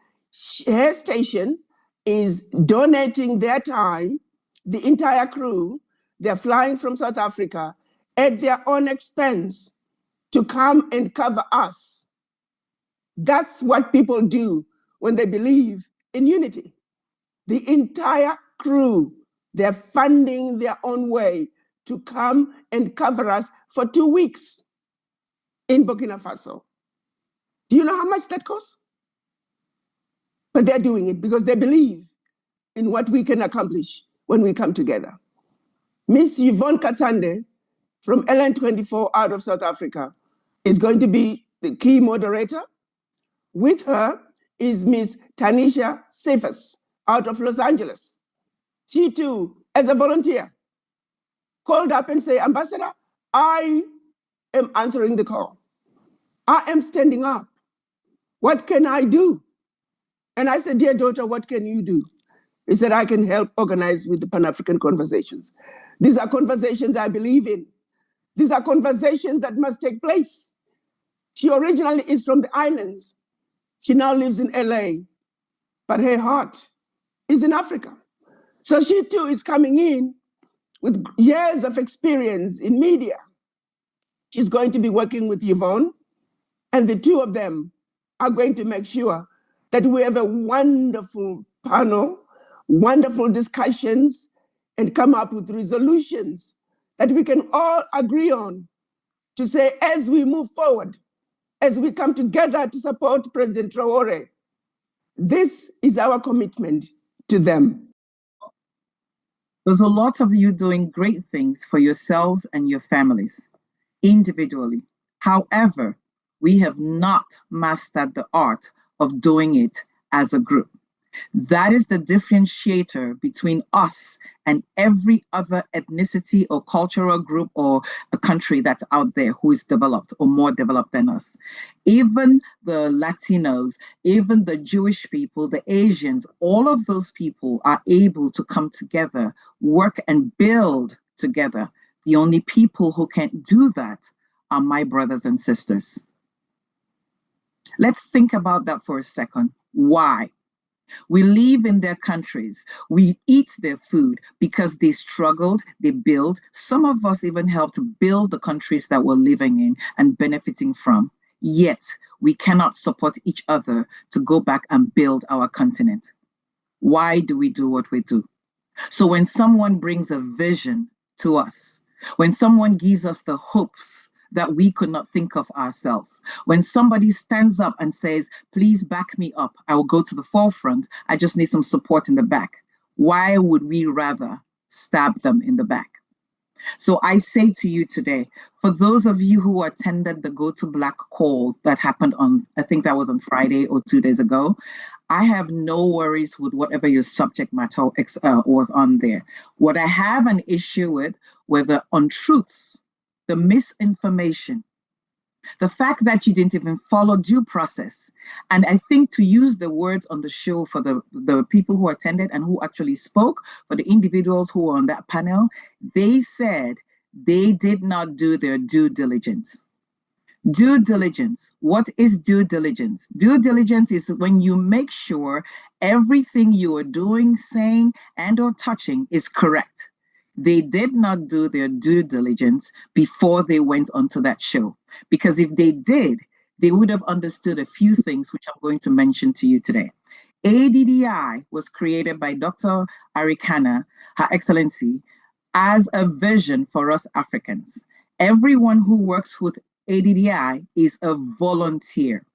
her station is donating their time, the entire crew. They're flying from South Africa at their own expense to come and cover us. That's what people do when they believe in unity. The entire crew, they're funding their own way to come and cover us for 2 weeks in Burkina Faso. Do you know how much that costs? But they're doing it because they believe in what we can accomplish when we come together. Miss Yvonne Katsande from LN24 out of South Africa is going to be the key moderator. With her is Miss Tanisha Sefas out of Los Angeles. She too, as a volunteer, called up and said, Ambassador, I am answering the call. I am standing up. What can I do? And I said, dear daughter, what can you do? He said, I can help organize with the Pan-African conversations. These are conversations I believe in. These are conversations that must take place. She originally is from the islands. She now lives in LA, but her heart is in Africa. So she too is coming in with years of experience in media. She's going to be working with Yvonne, and the two of them are going to make sure that we have a wonderful panel, wonderful discussions, and come up with resolutions that we can all agree on to say, as we move forward, as we come together to support President Traore, this is our commitment to them. There's a lot of you doing great things for yourselves and your families individually. However, we have not mastered the art of doing it as a group. That is the differentiator between us and every other ethnicity or cultural group or a country that's out there who is developed or more developed than us. Even the Latinos, even the Jewish people, the Asians, all of those people are able to come together, work and build together. The only people who can't do that are my brothers and sisters. Let's think about that for a second. Why? We live in their countries. We eat their food because they struggled, they built. Some of us even helped build the countries that we're living in and benefiting from. Yet, we cannot support each other to go back and build our continent. Why do we do what we do? So when someone brings a vision to us, when someone gives us the hopes that we could not think of ourselves. When somebody stands up and says, please back me up, I will go to the forefront, I just need some support in the back. Why would we rather stab them in the back? So I say to you today, for those of you who attended the Go to Black call that happened on, I think that was on Friday or 2 days ago, I have no worries with whatever your subject matter was on there. What I have an issue with were the untruths, the misinformation, the fact that you didn't even follow due process. And I think to use the words on the show for the people who attended and who actually spoke, for the individuals who were on that panel, they said they did not do their due diligence. Due diligence. What is due diligence? Due diligence is when you make sure everything you are doing, saying, and or touching is correct. They did not do their due diligence before they went onto that show. Because if they did, they would have understood a few things which I'm going to mention to you today. ADDI was created by Dr. Arikana, Her Excellency, as a vision for us Africans. Everyone who works with ADDI is a volunteer.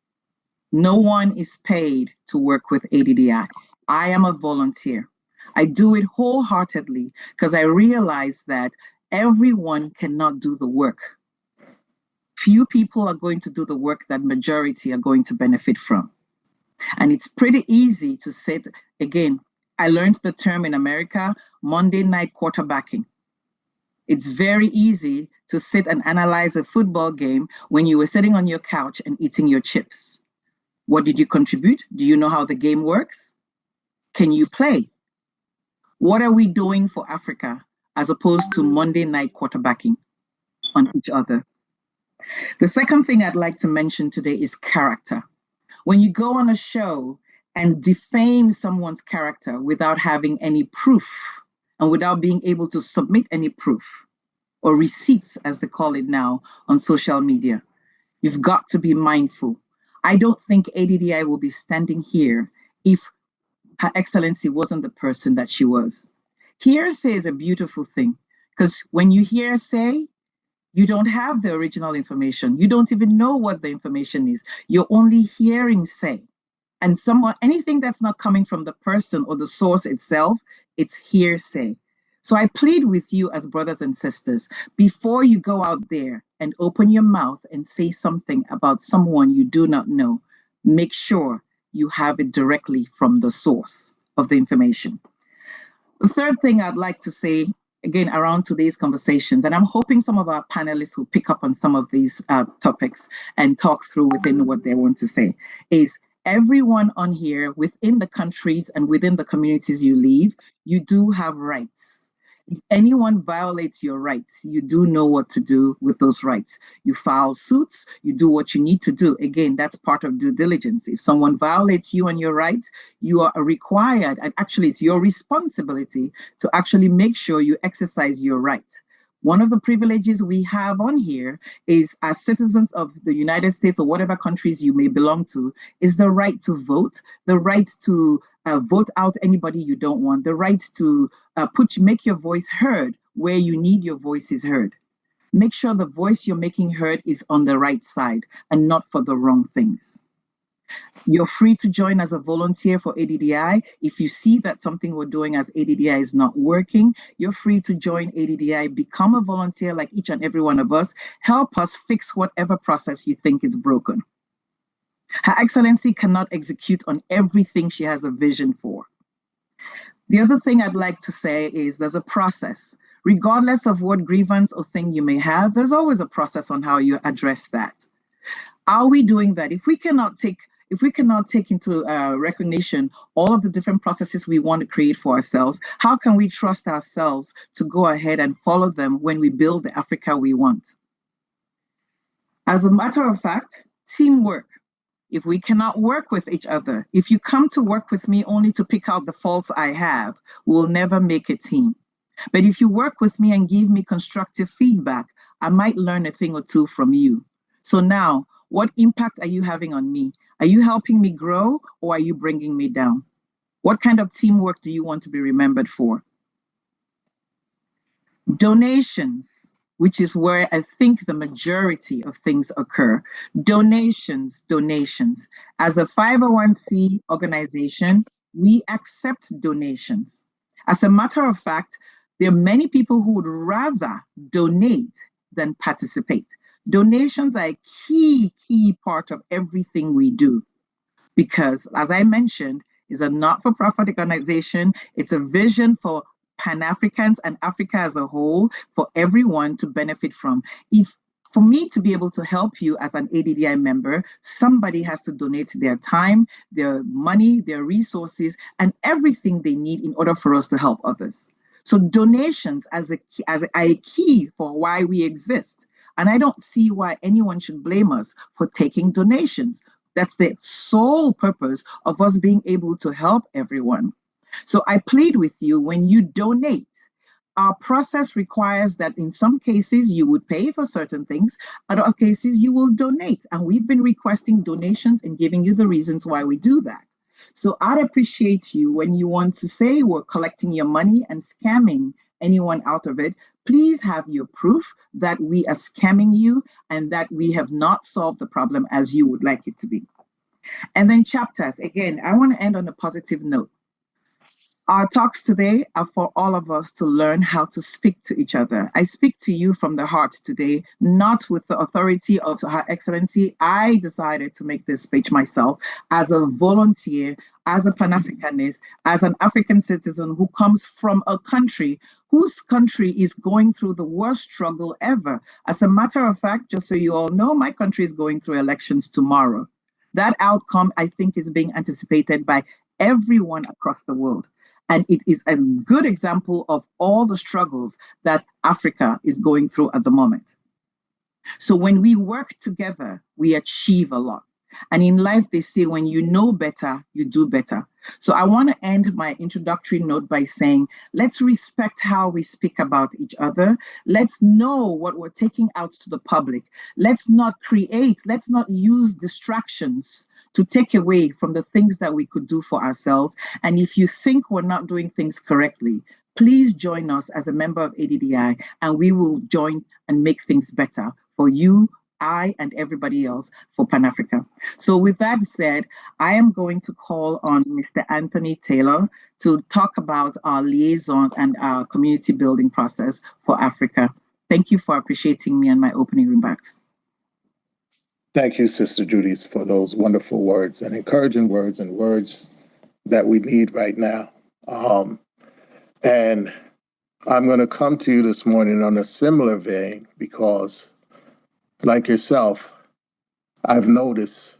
No one is paid to work with ADDI. I am a volunteer. I do it wholeheartedly because I realize that everyone cannot do the work. Few people are going to do the work that majority are going to benefit from. And it's pretty easy to sit, again, I learned the term in America, Monday night quarterbacking. It's very easy to sit and analyze a football game when you were sitting on your couch and eating your chips. What did you contribute? Do you know how the game works? Can you play? What are we doing for Africa as opposed to Monday night quarterbacking on each other? The second thing I'd like to mention today is character. When you go on a show and defame someone's character without having any proof and without being able to submit any proof or receipts, as they call it now, on social media, you've got to be mindful. I don't think ADDI will be standing here if Her Excellency wasn't the person that she was. Hearsay is a beautiful thing because when you hearsay, you don't have the original information. You don't even know what the information is. You're only hearing say. And anything that's not coming from the person or the source itself, it's hearsay. So I plead with you as brothers and sisters, before you go out there and open your mouth and say something about someone you do not know, make sure you have it directly from the source of the information. The third thing I'd like to say, again, around today's conversations, and I'm hoping some of our panelists will pick up on some of these topics and talk through within what they want to say, is everyone on here within the countries and within the communities you live, you do have rights. If anyone violates your rights, you do know what to do with those rights. You file suits, you do what you need to do. Again, that's part of due diligence. If someone violates you and your rights, you are required, and actually it's your responsibility to actually make sure you exercise your right. One of the privileges we have on here is, as citizens of the United States or whatever countries you may belong to, is the right to vote, the right to vote out anybody you don't want, the right to make your voice heard where you need your voices heard. Make sure the voice you're making heard is on the right side and not for the wrong things. You're free to join as a volunteer for ADDI. If you see that something we're doing as ADDI is not working, you're free to join ADDI, become a volunteer like each and every one of us. Help us fix whatever process you think is broken. Her Excellency cannot execute on everything she has a vision for. The other thing I'd like to say is there's a process. Regardless of what grievance or thing you may have, there's always a process on how you address that. Are we doing that? If we cannot take into recognition all of the different processes we want to create for ourselves, how can we trust ourselves to go ahead and follow them when we build the Africa we want? As a matter of fact, teamwork. If we cannot work with each other, if you come to work with me only to pick out the faults I have, we'll never make a team. But if you work with me and give me constructive feedback, I might learn a thing or two from you. So now, what impact are you having on me? Are you helping me grow or are you bringing me down? What kind of teamwork do you want to be remembered for? Donations, which is where I think the majority of things occur. Donations. As a 501c organization, we accept donations. As a matter of fact, there are many people who would rather donate than participate. Donations are a key part of everything we do because, as I mentioned, it's a not-for-profit organization. It's a vision for Pan-Africans and Africa as a whole for everyone to benefit from. For me to be able to help you as an ADDI member, somebody has to donate their time, their money, their resources, and everything they need in order for us to help others. So donations as a key for why we exist. And I don't see why anyone should blame us for taking donations. That's the sole purpose of us being able to help everyone. So I plead with you, when you donate, our process requires that in some cases you would pay for certain things, other cases you will donate. And we've been requesting donations and giving you the reasons why we do that. So I'd appreciate you when you want to say we're collecting your money and scamming anyone out of it. Please have your proof that we are scamming you and that we have not solved the problem as you would like it to be. And then chapters, again, I want to end on a positive note. Our talks today are for all of us to learn how to speak to each other. I speak to you from the heart today, not with the authority of Her Excellency. I decided to make this speech myself as a volunteer, as a Pan-Africanist, as an African citizen who comes from a country whose country is going through the worst struggle ever. As a matter of fact, just so you all know, my country is going through elections tomorrow. That outcome, I think, is being anticipated by everyone across the world. And it is a good example of all the struggles that Africa is going through at the moment. So when we work together, we achieve a lot. And in life, they say, when you know better, you do better. So I want to end my introductory note by saying, let's respect how we speak about each other. Let's know what we're taking out to the public. Let's not use distractions to take away from the things that we could do for ourselves. And if you think we're not doing things correctly, please join us as a member of ADDI, and we will join and make things better for you, I, and everybody else for Pan-Africa. So with that said, I am going to call on Mr. Anthony Taylor to talk about our liaison and our community building process for Africa. Thank you for appreciating me and my opening remarks. Thank you, Sister Judy, for those wonderful words and encouraging words and words that we need right now. And I'm going to come to you this morning on a similar vein because, like yourself, I've noticed,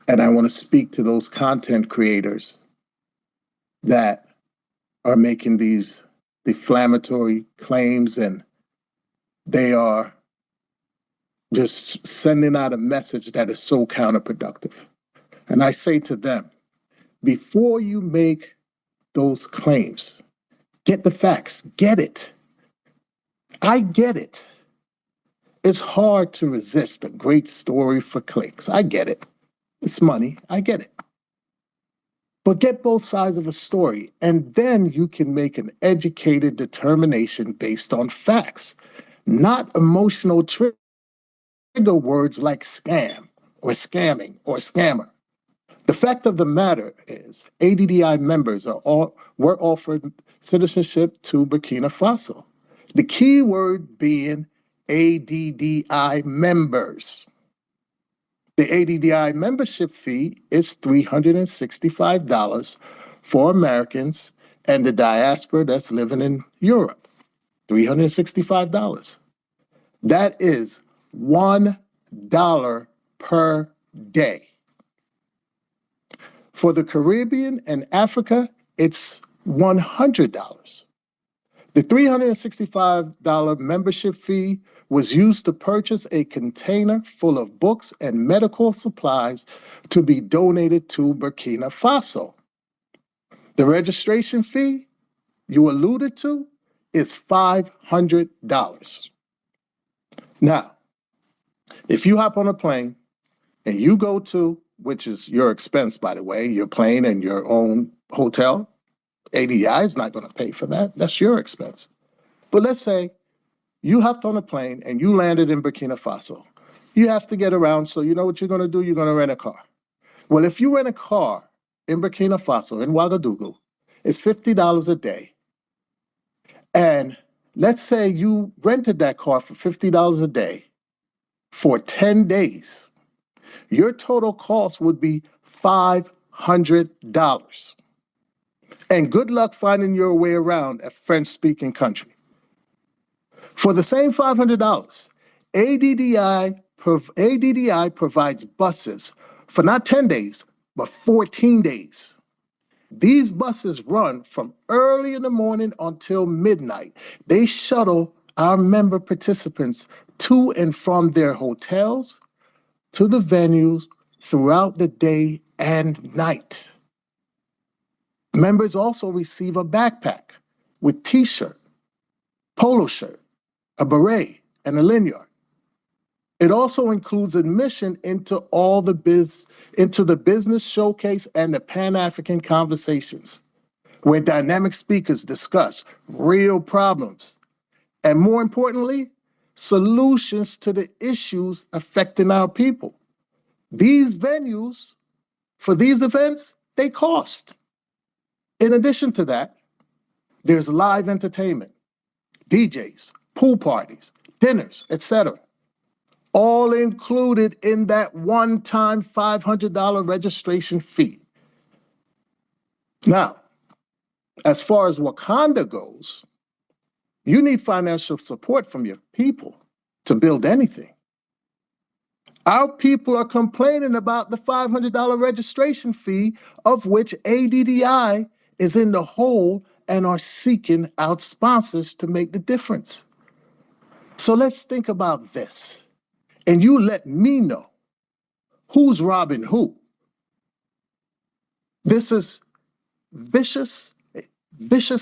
and I want to speak to those content creators that are making these defamatory claims, and they are just sending out a message that is so counterproductive. And I say to them, before you make those claims, get the facts, get it. I get it. It's hard to resist a great story for clicks. I get it. It's money. I get it. But get both sides of a story, and then you can make an educated determination based on facts, not emotional trigger words like scam or scamming or scammer. The fact of the matter is ADDI members were offered citizenship to Burkina Faso. The key word being ADDI members. The ADDI membership fee is $365 for Americans and the diaspora that's living in Europe. $365. That is $1 per day. For the Caribbean and Africa, it's $100. The $365 membership fee was used to purchase a container full of books and medical supplies to be donated to Burkina Faso. The registration fee you alluded to is $500. Now, if you hop on a plane and you go to, which is your expense, by the way, your plane and your own hotel, ADI is not going to pay for that. That's your expense. But let's say you hopped on a plane and you landed in Burkina Faso. You have to get around, so you know what you're going to do? You're going to rent a car. Well, if you rent a car in Burkina Faso, in Ouagadougou, it's $50 a day. And let's say you rented that car for $50 a day for 10 days. Your total cost would be $500. And good luck finding your way around a French-speaking country. For the same $500, ADDI provides buses for not 10 days, but 14 days. These buses run from early in the morning until midnight. They shuttle our member participants to and from their hotels, to the venues throughout the day and night. Members also receive a backpack with t-shirt, polo shirt, a beret, and a lanyard. It also includes admission into the business showcase and the Pan-African conversations, where dynamic speakers discuss real problems and, more importantly, solutions to the issues affecting our people. These venues for these events, they cost. In addition to that, there's live entertainment, DJs, pool parties, dinners, etc., all included in that one-time $500 registration fee. Now, as far as Wakanda goes, you need financial support from your people to build anything. Our people are complaining about the $500 registration fee, of which ADDI is in the hole and are seeking out sponsors to make the difference. So let's think about this, and you let me know who's robbing who. This is vicious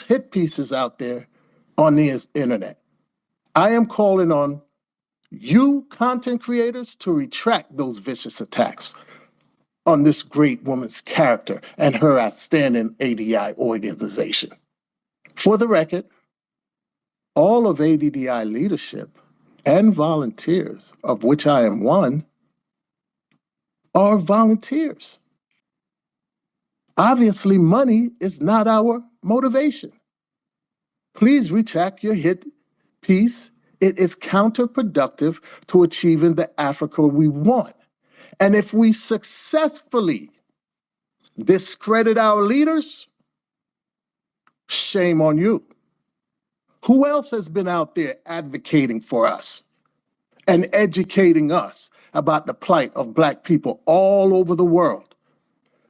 hit pieces out there on the internet. I am calling on you content creators to retract those vicious attacks on this great woman's character and her outstanding ADDI organization. For the record, all of ADDI leadership and volunteers, of which I am one, are volunteers. Obviously, money is not our motivation. Please retract your hit piece. It is counterproductive to achieving the Africa we want. And if we successfully discredit our leaders, shame on you. Who else has been out there advocating for us and educating us about the plight of Black people all over the world?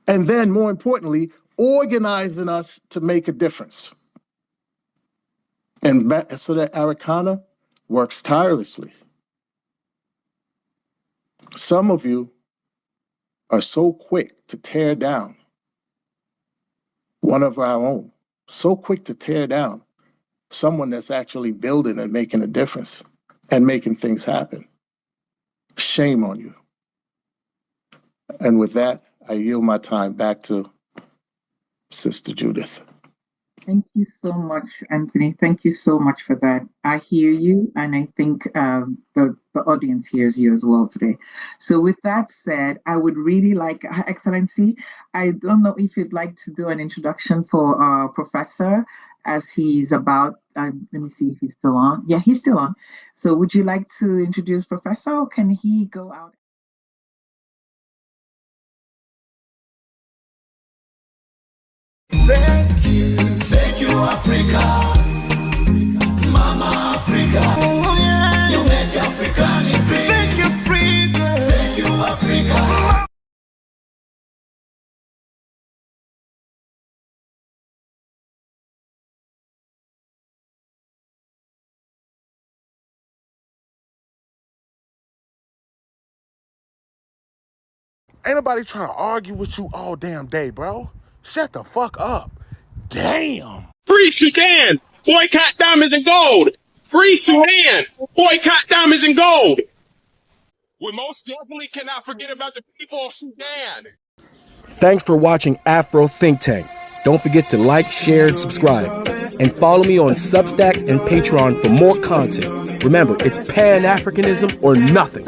And then, more importantly, organizing us to make a difference. And Ambassador Arikana works tirelessly. Some of you are so quick to tear down one of our own, so quick to tear down someone that's actually building and making a difference and making things happen. Shame on you. And with that, I yield my time back to Sister Judith. Thank you so much, Anthony. Thank you so much for that. I hear you, and I think the audience hears you as well today. So with that said, I would really like, Excellency, I don't know if you'd like to do an introduction for our professor as he's about, let me see if he's still on. Yeah, he's still on. So would you like to introduce Professor, or can he go out? Thank you, Africa, Mama Africa. Oh, yeah. You make Africa great. Thank you, Africa. Thank you, Africa. Ain't nobody trying to argue with you all damn day, bro. Shut the fuck up. Damn. Free Sudan, boycott diamonds and gold. Free Sudan, boycott diamonds and gold. We most definitely cannot forget about the people of Sudan. Thanks for watching Afro Think Tank. Don't forget to like, share, and subscribe. And follow me on Substack and Patreon for more content. Remember, it's Pan-Africanism or nothing.